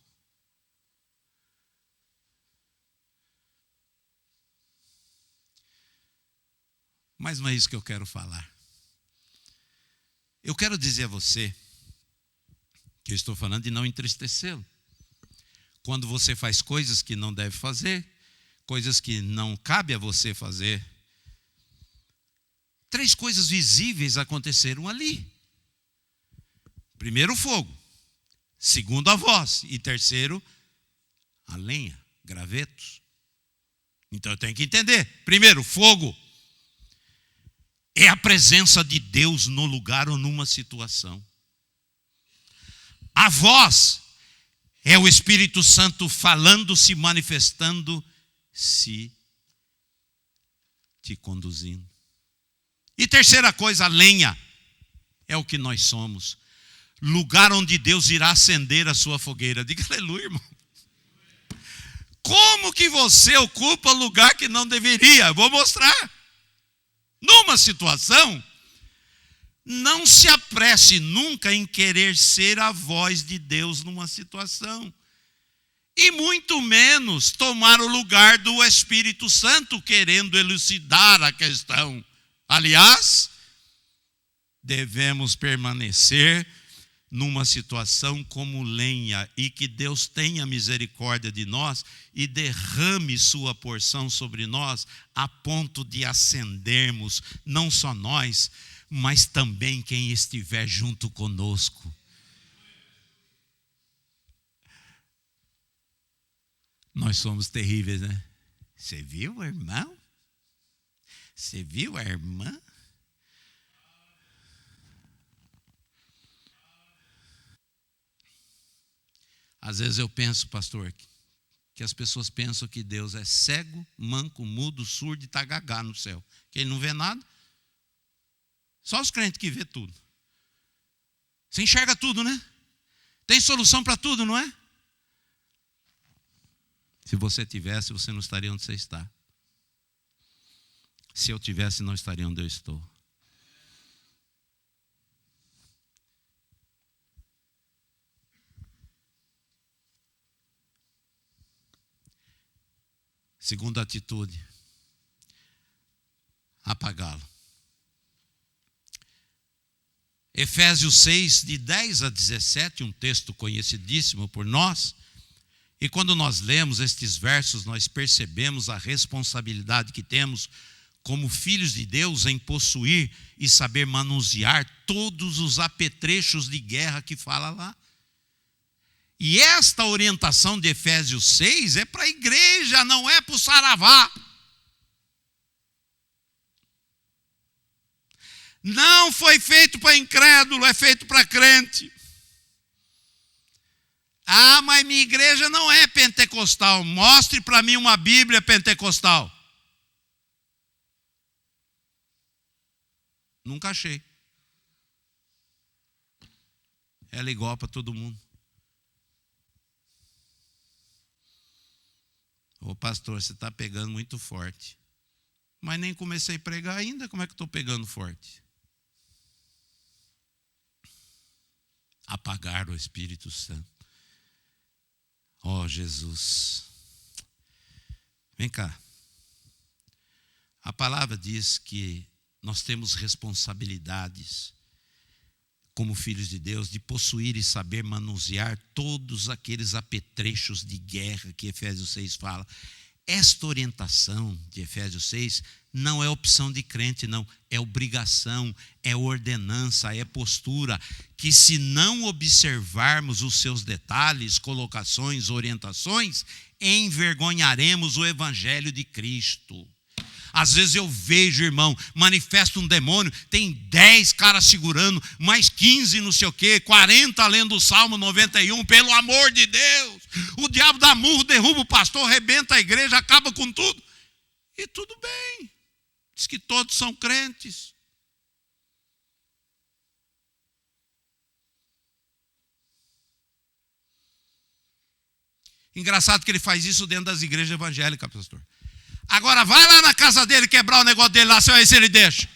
Speaker 1: Mas não é isso que eu quero falar. Eu quero dizer a você que eu estou falando de não entristecê-lo. Quando você faz coisas que não deve fazer, coisas que não cabe a você fazer. 3 coisas visíveis aconteceram ali. Primeiro, o fogo. Segundo, a voz. E terceiro, a lenha, gravetos. Então eu tenho que entender. Primeiro, fogo. É a presença de Deus no lugar ou numa situação. A voz é o Espírito Santo falando, se manifestando, se te conduzindo. E terceira coisa, a lenha, é o que nós somos. Lugar onde Deus irá acender a sua fogueira. Diga aleluia, irmão. Como que você ocupa lugar que não deveria? Eu vou mostrar. Numa situação, não se apresse nunca em querer ser a voz de Deus numa situação. E muito menos tomar o lugar do Espírito Santo querendo elucidar a questão. Aliás, devemos permanecer numa situação como lenha e que Deus tenha misericórdia de nós e derrame sua porção sobre nós a ponto de acendermos, não só nós, mas também quem estiver junto conosco. Nós somos terríveis, né? Você viu, irmão? Você viu a irmã? Às vezes eu penso, pastor, que as pessoas pensam que Deus é cego, manco, mudo, surdo e está gagá no céu. Que ele não vê nada. Só os crentes que vê tudo. Você enxerga tudo, né? Tem solução para tudo, não é? Se você tivesse, você não estaria onde você está. Se eu tivesse, não estaria onde eu estou. Segunda atitude, apagá-lo. Efésios 6, de 10 a 17, um texto conhecidíssimo por nós. E quando nós lemos estes versos, nós percebemos a responsabilidade que temos como filhos de Deus em possuir e saber manusear todos os apetrechos de guerra que fala lá. E esta orientação de Efésios 6 é para a igreja, não é para o saravá. Não foi feito para incrédulo, é feito para crente. Ah, mas minha igreja não é pentecostal. Mostre para mim uma Bíblia pentecostal. Nunca achei. Ela é igual para todo mundo. Ô pastor, você está pegando muito forte. Mas nem comecei a pregar ainda, como é que estou pegando forte? Apagar o Espírito Santo. Ó Jesus. Vem cá. A palavra diz que nós temos responsabilidades como filhos de Deus de possuir e saber manusear todos aqueles apetrechos de guerra que Efésios 6 fala. Esta orientação de Efésios 6 não é opção de crente, não. É obrigação, é ordenança, é postura, que se não observarmos os seus detalhes, colocações, orientações, envergonharemos o Evangelho de Cristo. Às vezes eu vejo, irmão, manifesta um demônio, tem 10 caras segurando, mais 15 não sei o quê, 40 lendo o Salmo 91, pelo amor de Deus. O diabo dá murro, derruba o pastor, arrebenta a igreja, acaba com tudo. E tudo bem. Diz que todos são crentes. Engraçado que ele faz isso dentro das igrejas evangélicas, pastor. Agora vai lá na casa dele quebrar o negócio dele lá, você vai ver se ele deixa.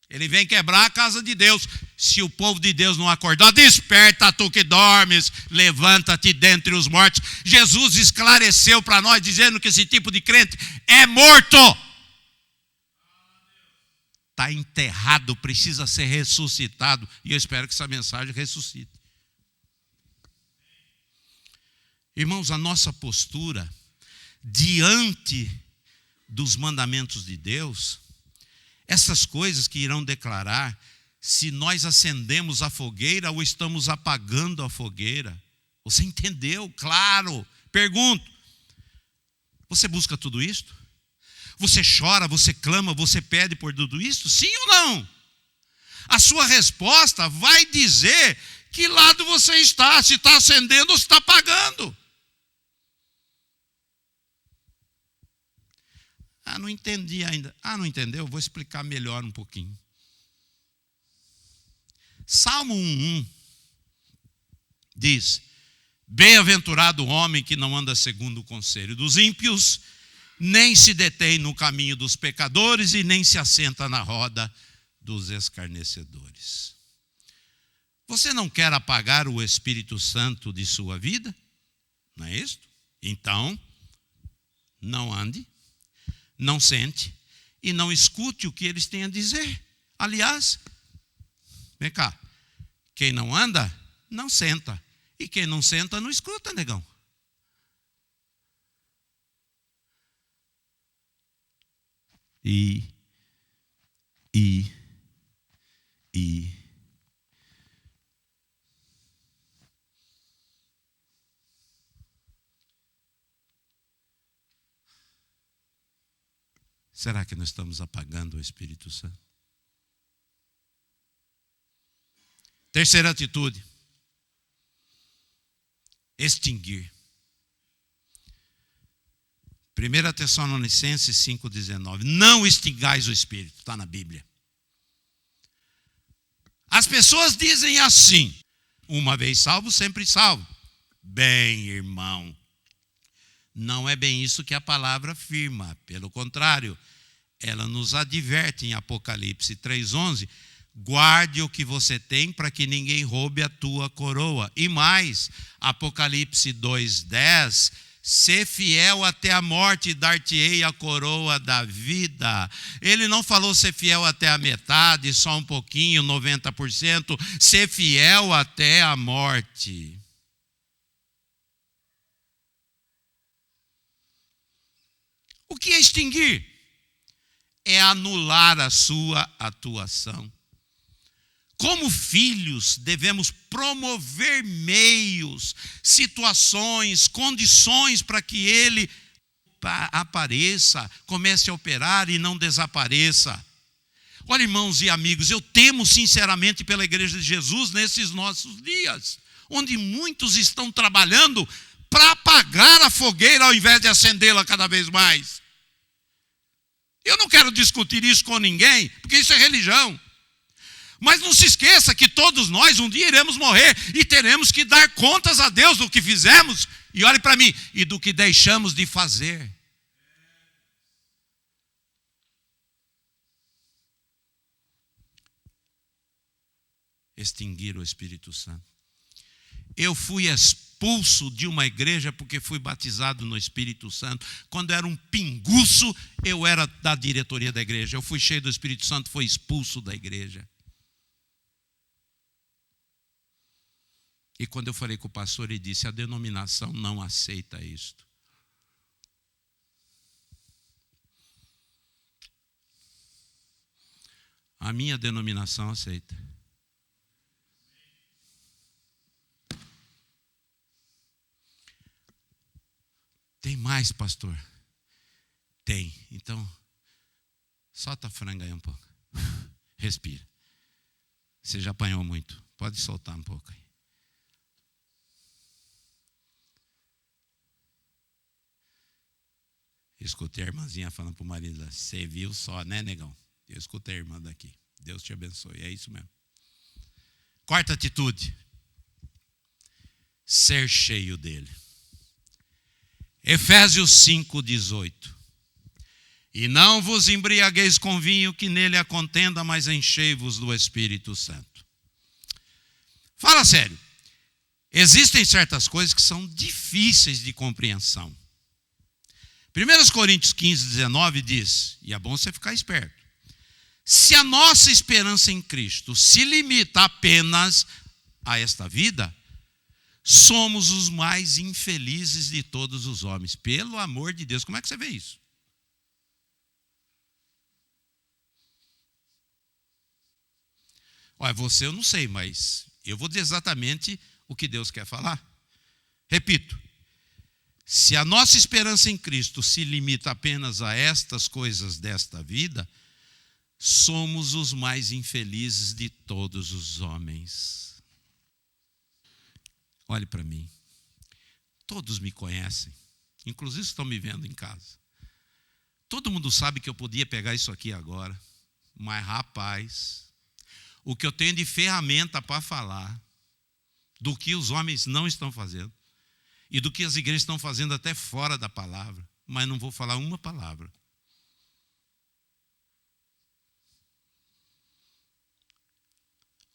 Speaker 1: Ele vem quebrar a casa de Deus. Se o povo de Deus não acordar, desperta tu que dormes, levanta-te dentre os mortos. Jesus esclareceu para nós, dizendo que esse tipo de crente é morto. Está enterrado, precisa ser ressuscitado. E eu espero que essa mensagem ressuscite. Irmãos, a nossa postura diante dos mandamentos de Deus, essas coisas que irão declarar se nós acendemos a fogueira ou estamos apagando a fogueira. Você entendeu? Claro. Pergunto, você busca tudo isto? Você chora, você clama, você pede por tudo isso? Sim ou não? A sua resposta vai dizer que lado você está, se está acendendo ou se está apagando. Não entendi ainda. Não entendeu? Vou explicar melhor um pouquinho. Salmo 1:1 diz: bem-aventurado o homem que não anda segundo o conselho dos ímpios, nem se detém no caminho dos pecadores e nem se assenta na roda dos escarnecedores. Você não quer apagar o Espírito Santo de sua vida? Não é isso? Então, não ande, não sente e não escute o que eles têm a dizer. Aliás, vem cá, quem não anda, não senta. E quem não senta, não escuta, negão. Será que nós estamos apagando o Espírito Santo? Terceira atitude: extinguir. 1 Tessalonicenses 5,19. Não extingais o Espírito, está na Bíblia. As pessoas dizem assim: uma vez salvo, sempre salvo. Bem, irmão, não é bem isso que a palavra afirma. Pelo contrário, ela nos adverte em Apocalipse 3,11: guarde o que você tem para que ninguém roube a tua coroa. E mais, Apocalipse 2,10: ser fiel até a morte, dar-te-ei a coroa da vida. Ele não falou ser fiel até a metade, só um pouquinho, 90%. Ser fiel até a morte. O que é extinguir? É anular a sua atuação. Como filhos, devemos promover meios, situações, condições para que ele apareça, comece a operar e não desapareça. Olha, irmãos e amigos, eu temo sinceramente pela Igreja de Jesus nesses nossos dias, onde muitos estão trabalhando para apagar a fogueira ao invés de acendê-la cada vez mais. Eu não quero discutir isso com ninguém, porque isso é religião. Mas não se esqueça que todos nós um dia iremos morrer e teremos que dar contas a Deus do que fizemos, e olhe para mim, e do que deixamos de fazer. Extinguir o Espírito Santo. Eu fui expulso de uma igreja porque fui batizado no Espírito Santo. Quando era um pinguço, eu era da diretoria da igreja. Eu fui cheio do Espírito Santo, fui expulso da igreja. E quando eu falei com o pastor, ele disse: a denominação não aceita isto. A minha denominação aceita. Tem mais, pastor? Tem. Então, solta a franga aí um pouco. Respira. Você já apanhou muito. Pode soltar um pouco aí. Escutei a irmãzinha falando para o marido: você viu só, né, negão? Eu escutei a irmã daqui. Deus te abençoe. É isso mesmo. Quarta atitude: ser cheio dele. Efésios 5:18. E não vos embriagueis com vinho, que nele há contenda, mas enchei-vos do Espírito Santo. Fala sério. Existem certas coisas que são difíceis de compreensão. 1 Coríntios 15:19 diz, e é bom você ficar esperto: se a nossa esperança em Cristo se limita apenas a esta vida, somos os mais infelizes de todos os homens. Pelo amor de Deus, como é que você vê isso? Olha, você eu não sei, mas eu vou dizer exatamente o que Deus quer falar. Repito: se a nossa esperança em Cristo se limita apenas a estas coisas desta vida, somos os mais infelizes de todos os homens. Olhe para mim. Todos me conhecem, inclusive estão me vendo em casa. Todo mundo sabe que eu podia pegar isso aqui agora, mas rapaz, o que eu tenho de ferramenta para falar do que os homens não estão fazendo e do que as igrejas estão fazendo até fora da palavra, mas não vou falar uma palavra.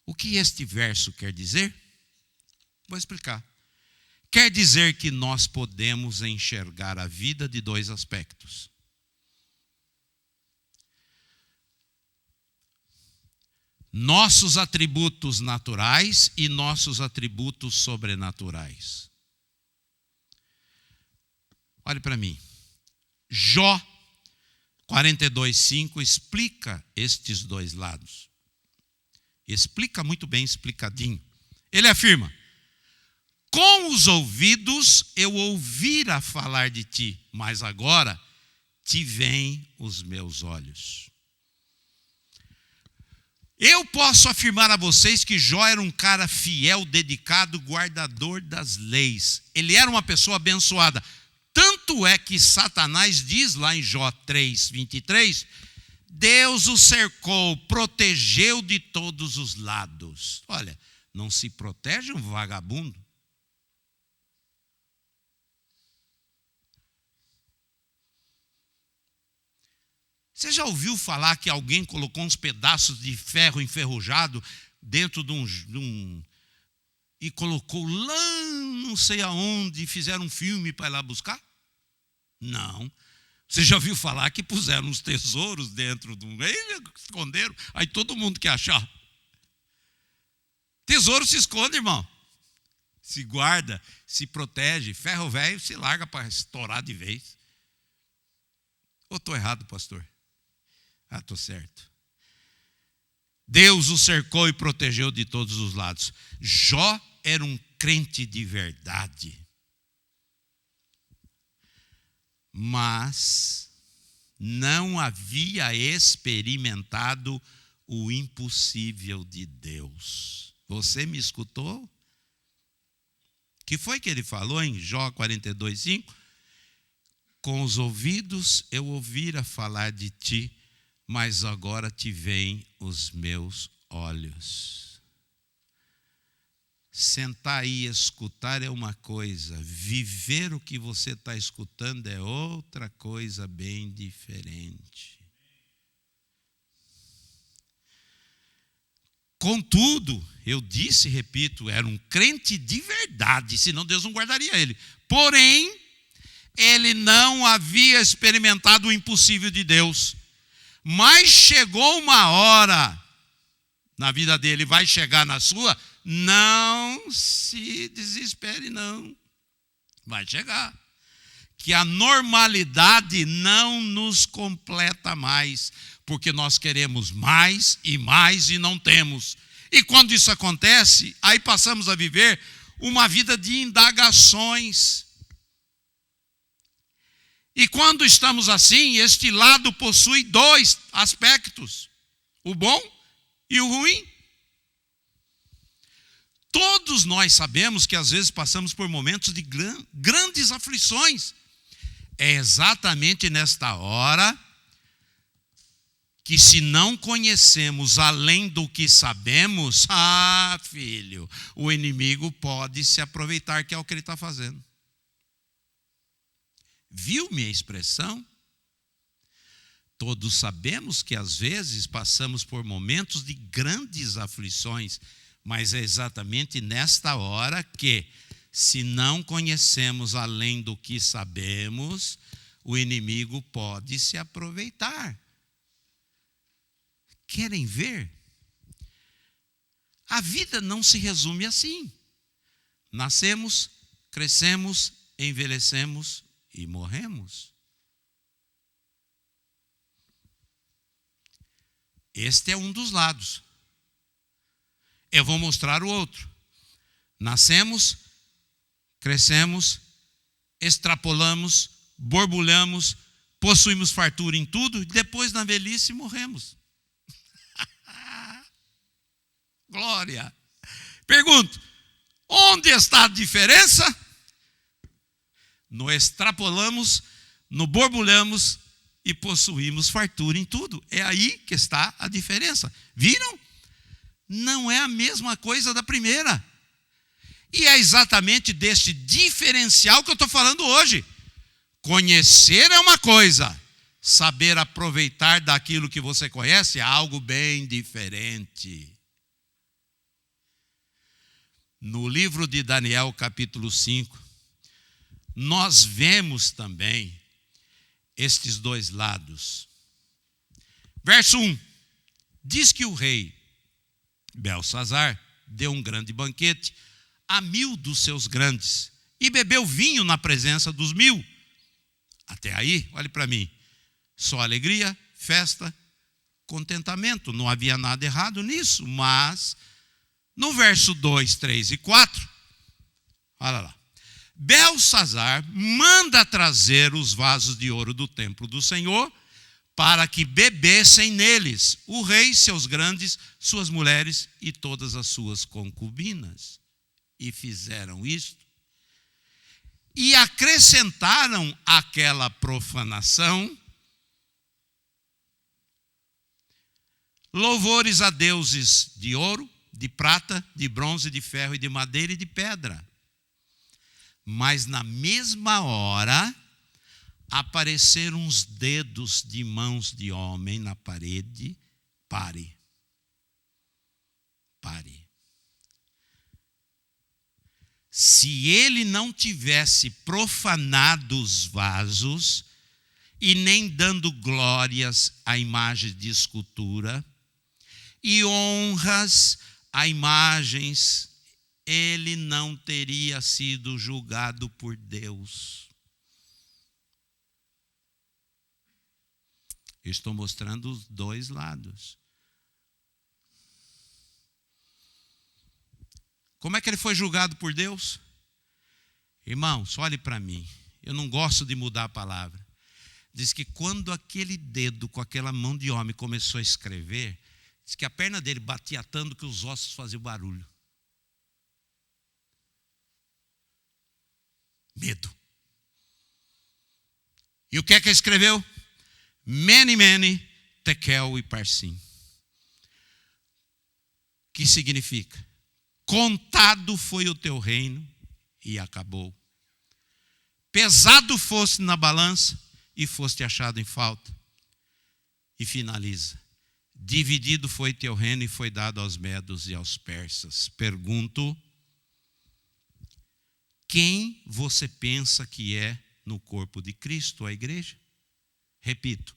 Speaker 1: O que este verso quer dizer? Vou explicar. Quer dizer que nós podemos enxergar a vida de dois aspectos. Nossos atributos naturais e nossos atributos sobrenaturais. Olhe para mim. Jó 42:5 explica estes dois lados. Explica muito bem explicadinho. Ele afirma: com os ouvidos eu ouvira falar de ti, mas agora te veem os meus olhos. Eu posso afirmar a vocês que Jó era um cara fiel, dedicado, guardador das leis. Ele era uma pessoa abençoada. Tanto é que Satanás diz lá em Jó 3:23, Deus o cercou, protegeu de todos os lados. Olha, não se protege um vagabundo. Você já ouviu falar que alguém colocou uns pedaços de ferro enferrujado dentro de um e colocou lá não sei aonde e fizeram um filme para ir lá buscar? Não. Você já ouviu falar que puseram uns tesouros dentro de um... esconderam, aí todo mundo quer achar. Tesouro se esconde, irmão. Se guarda, se protege. Ferro velho se larga para estourar de vez. Ou estou errado, pastor? Ah, estou certo. Deus o cercou e protegeu de todos os lados. Jó era um crente de verdade. Mas não havia experimentado o impossível de Deus. Você me escutou? O que foi que ele falou em Jó 42:5? Com os ouvidos eu ouvira falar de ti, mas agora te veem os meus olhos. Sentar aí e escutar é uma coisa, viver o que você está escutando é outra coisa bem diferente. Contudo, eu disse e repito, era um crente de verdade, senão Deus não guardaria ele. Porém, ele não havia experimentado o impossível de Deus. Mas chegou uma hora na vida dele, vai chegar na sua, não se desespere não. Vai chegar. Que a normalidade não nos completa mais. porque nós queremos mais e não temos. E quando isso acontece, aí passamos a viver uma vida de indagações. E quando estamos assim, este lado possui dois aspectos: o bom e o ruim. Todos nós sabemos que às vezes passamos por momentos de grandes aflições. É exatamente nesta hora que, se não conhecemos além do que sabemos, filho, o inimigo pode se aproveitar, que é o que ele está fazendo. Viu minha expressão? Todos sabemos que às vezes passamos por momentos de grandes aflições, mas é exatamente nesta hora que, se não conhecemos além do que sabemos, o inimigo pode se aproveitar. Querem ver? A vida não se resume assim. Nascemos, crescemos, envelhecemos e morremos. Este é um dos lados. Eu vou mostrar o outro. Nascemos, crescemos, extrapolamos, borbulhamos, possuímos fartura em tudo, e depois, na velhice, morremos. Glória! Pergunto: onde está a diferença? No extrapolamos, no borbulhamos e possuímos fartura em tudo. É aí que está a diferença. Viram? Não é a mesma coisa da primeira. E é exatamente deste diferencial que eu estou falando hoje. Conhecer é uma coisa, saber aproveitar daquilo que você conhece é algo bem diferente. No livro de Daniel, capítulo 5, nós vemos também estes dois lados. Verso 1, diz que o rei Belsazar deu um grande banquete a 1000 dos seus grandes e bebeu vinho na presença dos 1000. Até aí, olhe para mim, só alegria, festa, contentamento, não havia nada errado nisso. Mas no verso 2, 3 e 4, olha lá, Belsazar manda trazer os vasos de ouro do templo do Senhor, para que bebessem neles o rei, seus grandes, suas mulheres e todas as suas concubinas. E fizeram isto. E acrescentaram àquela profanação louvores a deuses de ouro, de prata, de bronze, de ferro e de madeira e de pedra. Mas na mesma hora apareceram uns dedos de mãos de homem na parede. Pare. Se ele não tivesse profanado os vasos e nem dando glórias à imagem de escultura e honras a imagens, ele não teria sido julgado por Deus. Estou mostrando os dois lados. Como é que ele foi julgado por Deus? Irmãos, olhe para mim. Eu não gosto de mudar a palavra. Diz que quando aquele dedo com aquela mão de homem começou a escrever, diz que a perna dele batia tanto que os ossos faziam barulho. Medo. E o que é que ele escreveu? Mene, mene, tekel e parsim. Que significa? Contado foi o teu reino e acabou. Pesado foste na balança e foste achado em falta. E finaliza. Dividido foi teu reino e foi dado aos medos e aos persas. Pergunto: quem você pensa que é no corpo de Cristo, a igreja? Repito,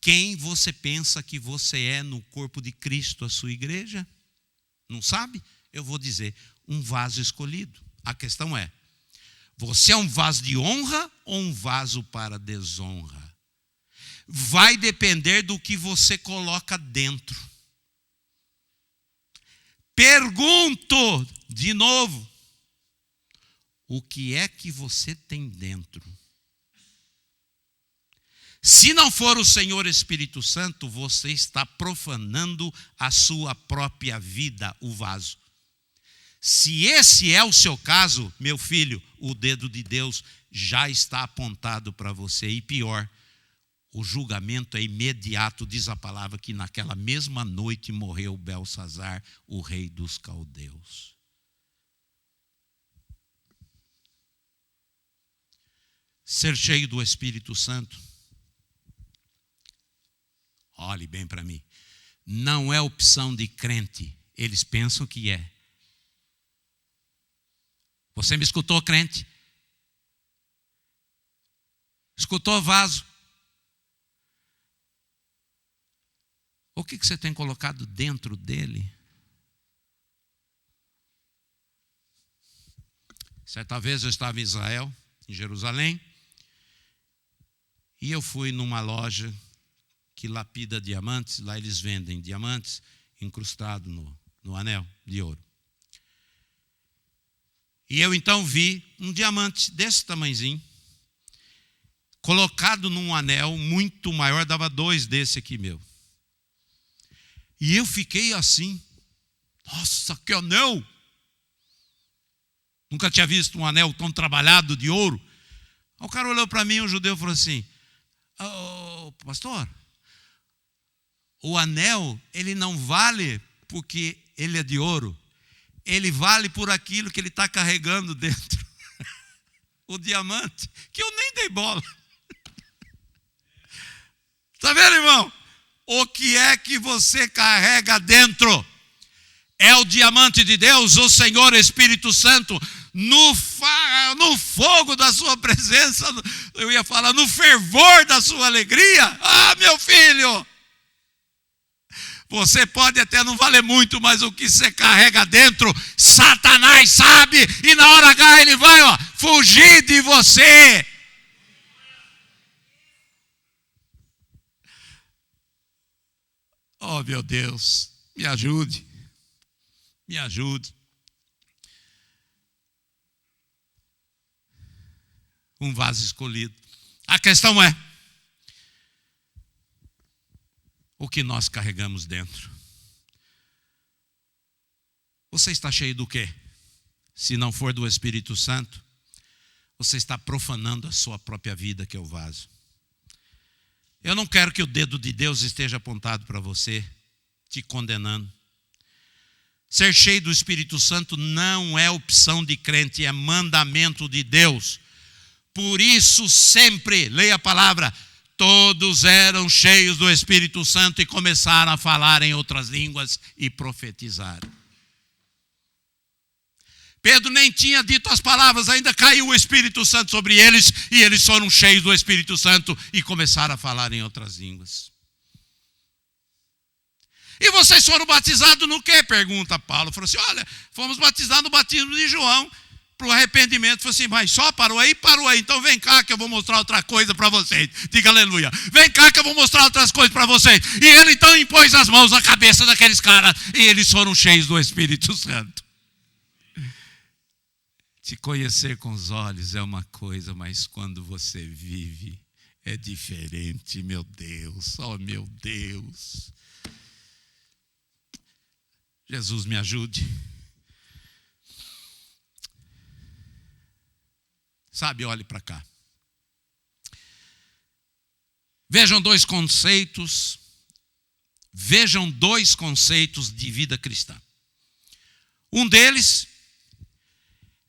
Speaker 1: quem você pensa que você é no corpo de Cristo, a sua igreja? Não sabe? Eu vou dizer, um vaso escolhido. A questão é, você é um vaso de honra ou um vaso para desonra? vai depender do que você coloca dentro. Pergunto de novo: o que é que você tem dentro? Se não for o Senhor Espírito Santo, você está profanando a sua própria vida, o vaso. Se esse é o seu caso, meu filho, o dedo de Deus já está apontado para você. E pior, o julgamento é imediato. Diz a palavra que naquela mesma noite morreu Belsazar, o rei dos caldeus. Ser cheio do Espírito Santo, olhe bem para mim, não é opção de crente. Eles pensam que é. Você me escutou, crente? Escutou, vaso? O que você tem colocado dentro dele? Certa vez eu estava em Israel, em Jerusalém, e eu fui numa loja que lapida diamantes. Lá eles vendem diamantes incrustados no anel de ouro. E eu então vi um diamante desse tamanhozinho, colocado num anel muito maior, dava 2 desse aqui meu. E eu fiquei assim, nossa, que anel! Nunca tinha visto um anel tão trabalhado de ouro. Aí o cara olhou para mim, um judeu, falou assim: pastor, o anel, ele não vale porque ele é de ouro. Ele vale por aquilo que ele está carregando dentro. O diamante, que eu nem dei bola. Está vendo, irmão? O que é que você carrega dentro? É o diamante de Deus, o Senhor Espírito Santo, no fogo da sua presença, eu ia falar, no fervor da sua alegria. Ah, meu filho! Você pode até não valer muito, mas o que você carrega dentro, Satanás sabe, e na hora H ele vai fugir de você. Oh, meu Deus, me ajude, me ajude. Um vaso escolhido. A questão é, o que nós carregamos dentro? Você está cheio do quê? Se não for do Espírito Santo, você está profanando a sua própria vida, que é o vaso. Eu não quero que o dedo de Deus esteja apontado para você, te condenando. Ser cheio do Espírito Santo não é opção de crente, é mandamento de Deus. Por isso sempre, leia a palavra, todos eram cheios do Espírito Santo e começaram a falar em outras línguas e profetizar. Pedro nem tinha dito as palavras, ainda caiu o Espírito Santo sobre eles e eles foram cheios do Espírito Santo e começaram a falar em outras línguas. E vocês foram batizados no quê? Pergunta Paulo. Falou assim, olha, fomos batizados no batismo de João para o arrependimento. Falou assim, mas só parou aí? Parou aí. Então vem cá que eu vou mostrar outra coisa para vocês. Diga aleluia. Vem cá que eu vou mostrar outras coisas para vocês. E ele então impôs as mãos na cabeça daqueles caras e eles foram cheios do Espírito Santo. Te conhecer com os olhos é uma coisa, mas quando você vive é diferente, meu Deus, oh meu Deus. Jesus me ajude. Sabe, olhe para cá. Vejam dois conceitos de vida cristã. Um deles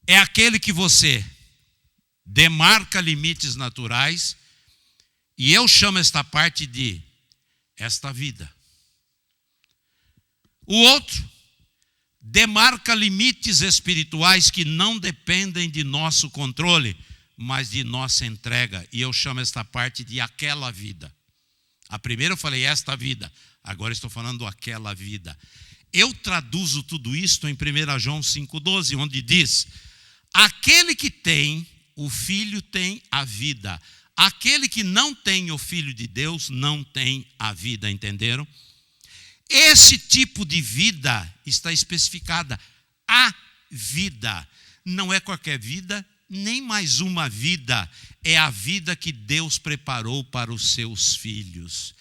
Speaker 1: é aquele que você demarca limites naturais, e eu chamo esta parte de esta vida. O outro demarca limites espirituais que não dependem de nosso controle, mas de nossa entrega, e eu chamo esta parte de aquela vida. A primeira eu falei esta vida, agora estou falando aquela vida. Eu traduzo tudo isto em 1 João 5,12, onde diz: aquele que tem, o Filho tem a vida. Aquele que não tem o Filho de Deus não tem a vida, entenderam? Esse tipo de vida está especificada. A vida. Não é qualquer vida, nem mais uma vida. É a vida que Deus preparou para os seus filhos.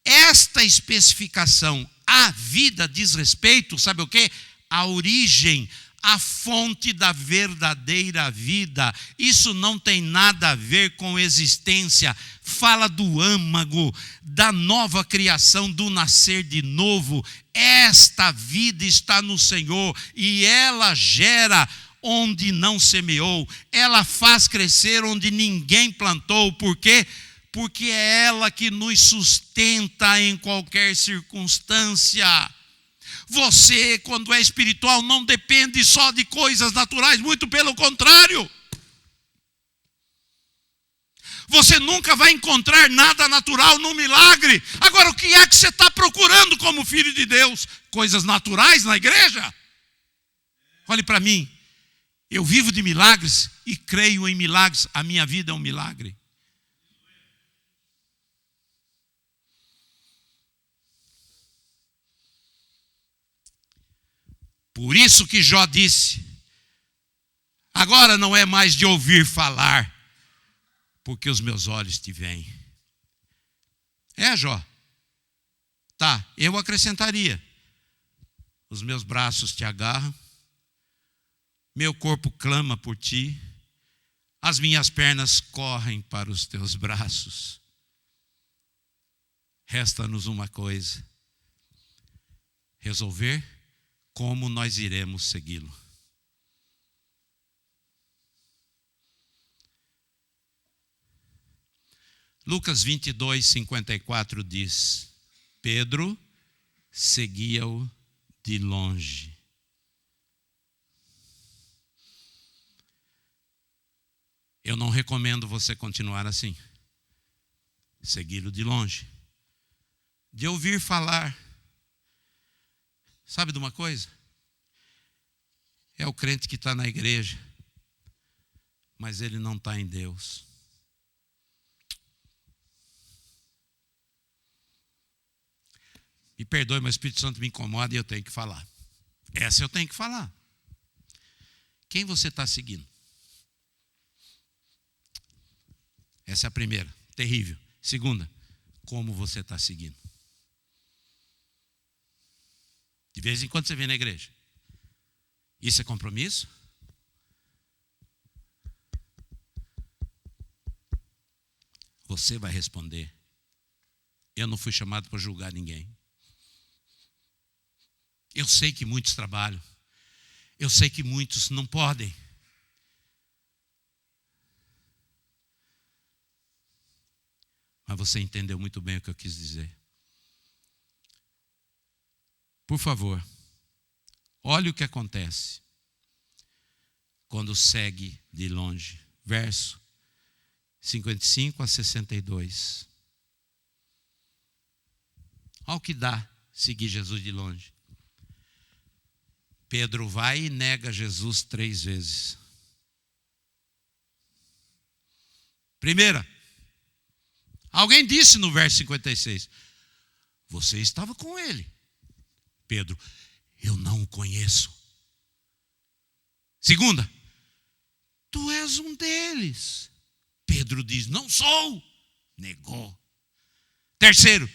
Speaker 1: Esta especificação, a vida, diz respeito, sabe o quê? A origem, a fonte da verdadeira vida. Isso não tem nada a ver com existência. Fala do âmago, da nova criação, do nascer de novo. Esta vida está no Senhor e ela gera onde não semeou. Ela faz crescer onde ninguém plantou. Por quê? Porque é ela que nos sustenta em qualquer circunstância. Você, quando é espiritual, não depende só de coisas naturais, muito pelo contrário. Você nunca vai encontrar nada natural no milagre. Agora, o que é que você está procurando como filho de Deus? Coisas naturais na igreja? Olhe para mim. Eu vivo de milagres e creio em milagres. A minha vida é um milagre. Por isso que Jó disse, agora não é mais de ouvir falar, porque os meus olhos te veem. É, Jó. Tá, eu acrescentaria. Os meus braços te agarram, meu corpo clama por ti, as minhas pernas correm para os teus braços. Resta-nos uma coisa: resolver como nós iremos segui-lo. Lucas 22, 54 diz: Pedro seguia-o de longe. Eu não recomendo você continuar assim. Segui-lo de longe. De ouvir falar. Sabe de uma coisa? É o crente que está na igreja, mas ele não está em Deus. Me perdoe, mas o Espírito Santo me incomoda e eu tenho que falar. Essa eu tenho que falar. Quem você está seguindo? Essa é a primeira, terrível. Segunda, como você está seguindo? De vez em quando você vem na igreja. Isso é compromisso? Você vai responder. Eu não fui chamado para julgar ninguém. Eu sei que muitos trabalham. Eu sei que muitos não podem. Mas você entendeu muito bem o que eu quis dizer. Por favor, olhe o que acontece quando segue de longe. Verso 55 a 62. Olha o que dá seguir Jesus de longe. Pedro vai e nega Jesus 3 vezes. Primeira, alguém disse no verso 56, você estava com ele. Pedro, eu não o conheço. Segunda, tu és um deles. Pedro diz, não sou. Negou. Terceiro,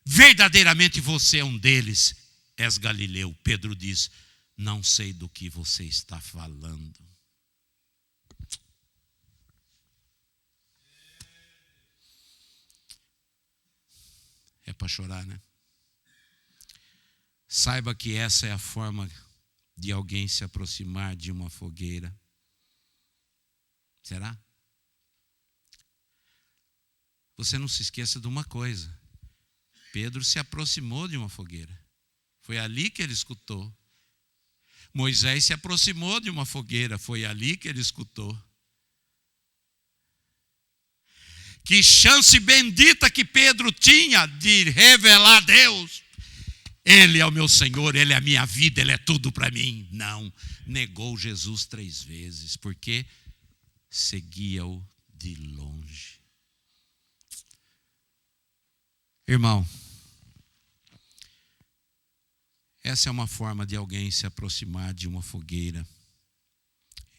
Speaker 1: verdadeiramente você é um deles. És Galileu. Pedro diz, não sei do que você está falando. É para chorar, né? Saiba que essa é a forma de alguém se aproximar de uma fogueira. Será? Você não se esqueça de uma coisa. Pedro se aproximou de uma fogueira. Foi ali que ele escutou. Moisés se aproximou de uma fogueira. Foi ali que ele escutou. Que chance bendita que Pedro tinha de revelar a Deus. Ele é o meu Senhor, Ele é a minha vida, Ele é tudo para mim. Não, negou Jesus 3 vezes, porque seguia-o de longe. Irmão, essa é uma forma de alguém se aproximar de uma fogueira.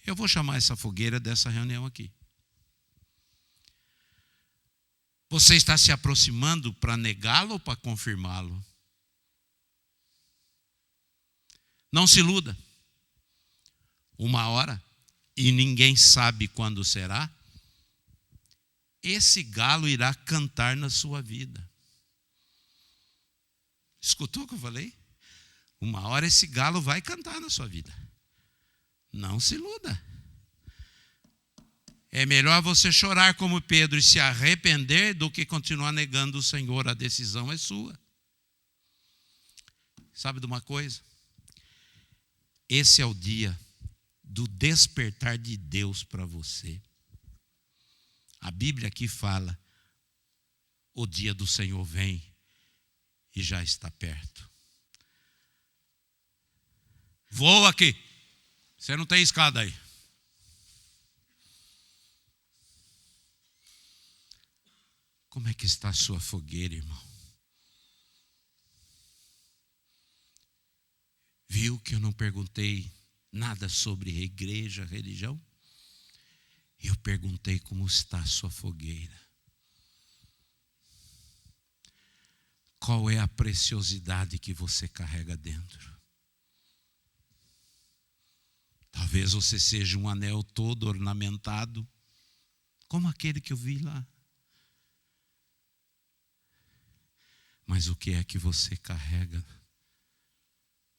Speaker 1: Eu vou chamar essa fogueira dessa reunião aqui. Você está se aproximando para negá-lo ou para confirmá-lo? Não se iluda. Uma hora, e ninguém sabe quando será, esse galo irá cantar na sua vida. Escutou o que eu falei? Uma hora esse galo vai cantar na sua vida. Não se iluda. É melhor você chorar como Pedro e se arrepender do que continuar negando o Senhor. A decisão é sua. Sabe de uma coisa? Esse é o dia do despertar de Deus para você. A Bíblia aqui fala: o dia do Senhor vem e já está perto. Voa aqui. Você não tem escada aí. Como é que está a sua fogueira, irmão? Viu que eu não perguntei nada sobre a igreja, religião? Eu perguntei como está a sua fogueira. Qual é a preciosidade que você carrega dentro? Talvez você seja um anel todo ornamentado, como aquele que eu vi lá. Mas o que é que você carrega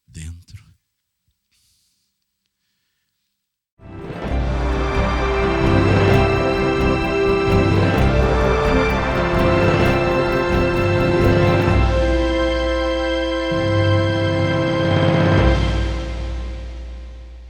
Speaker 1: dentro?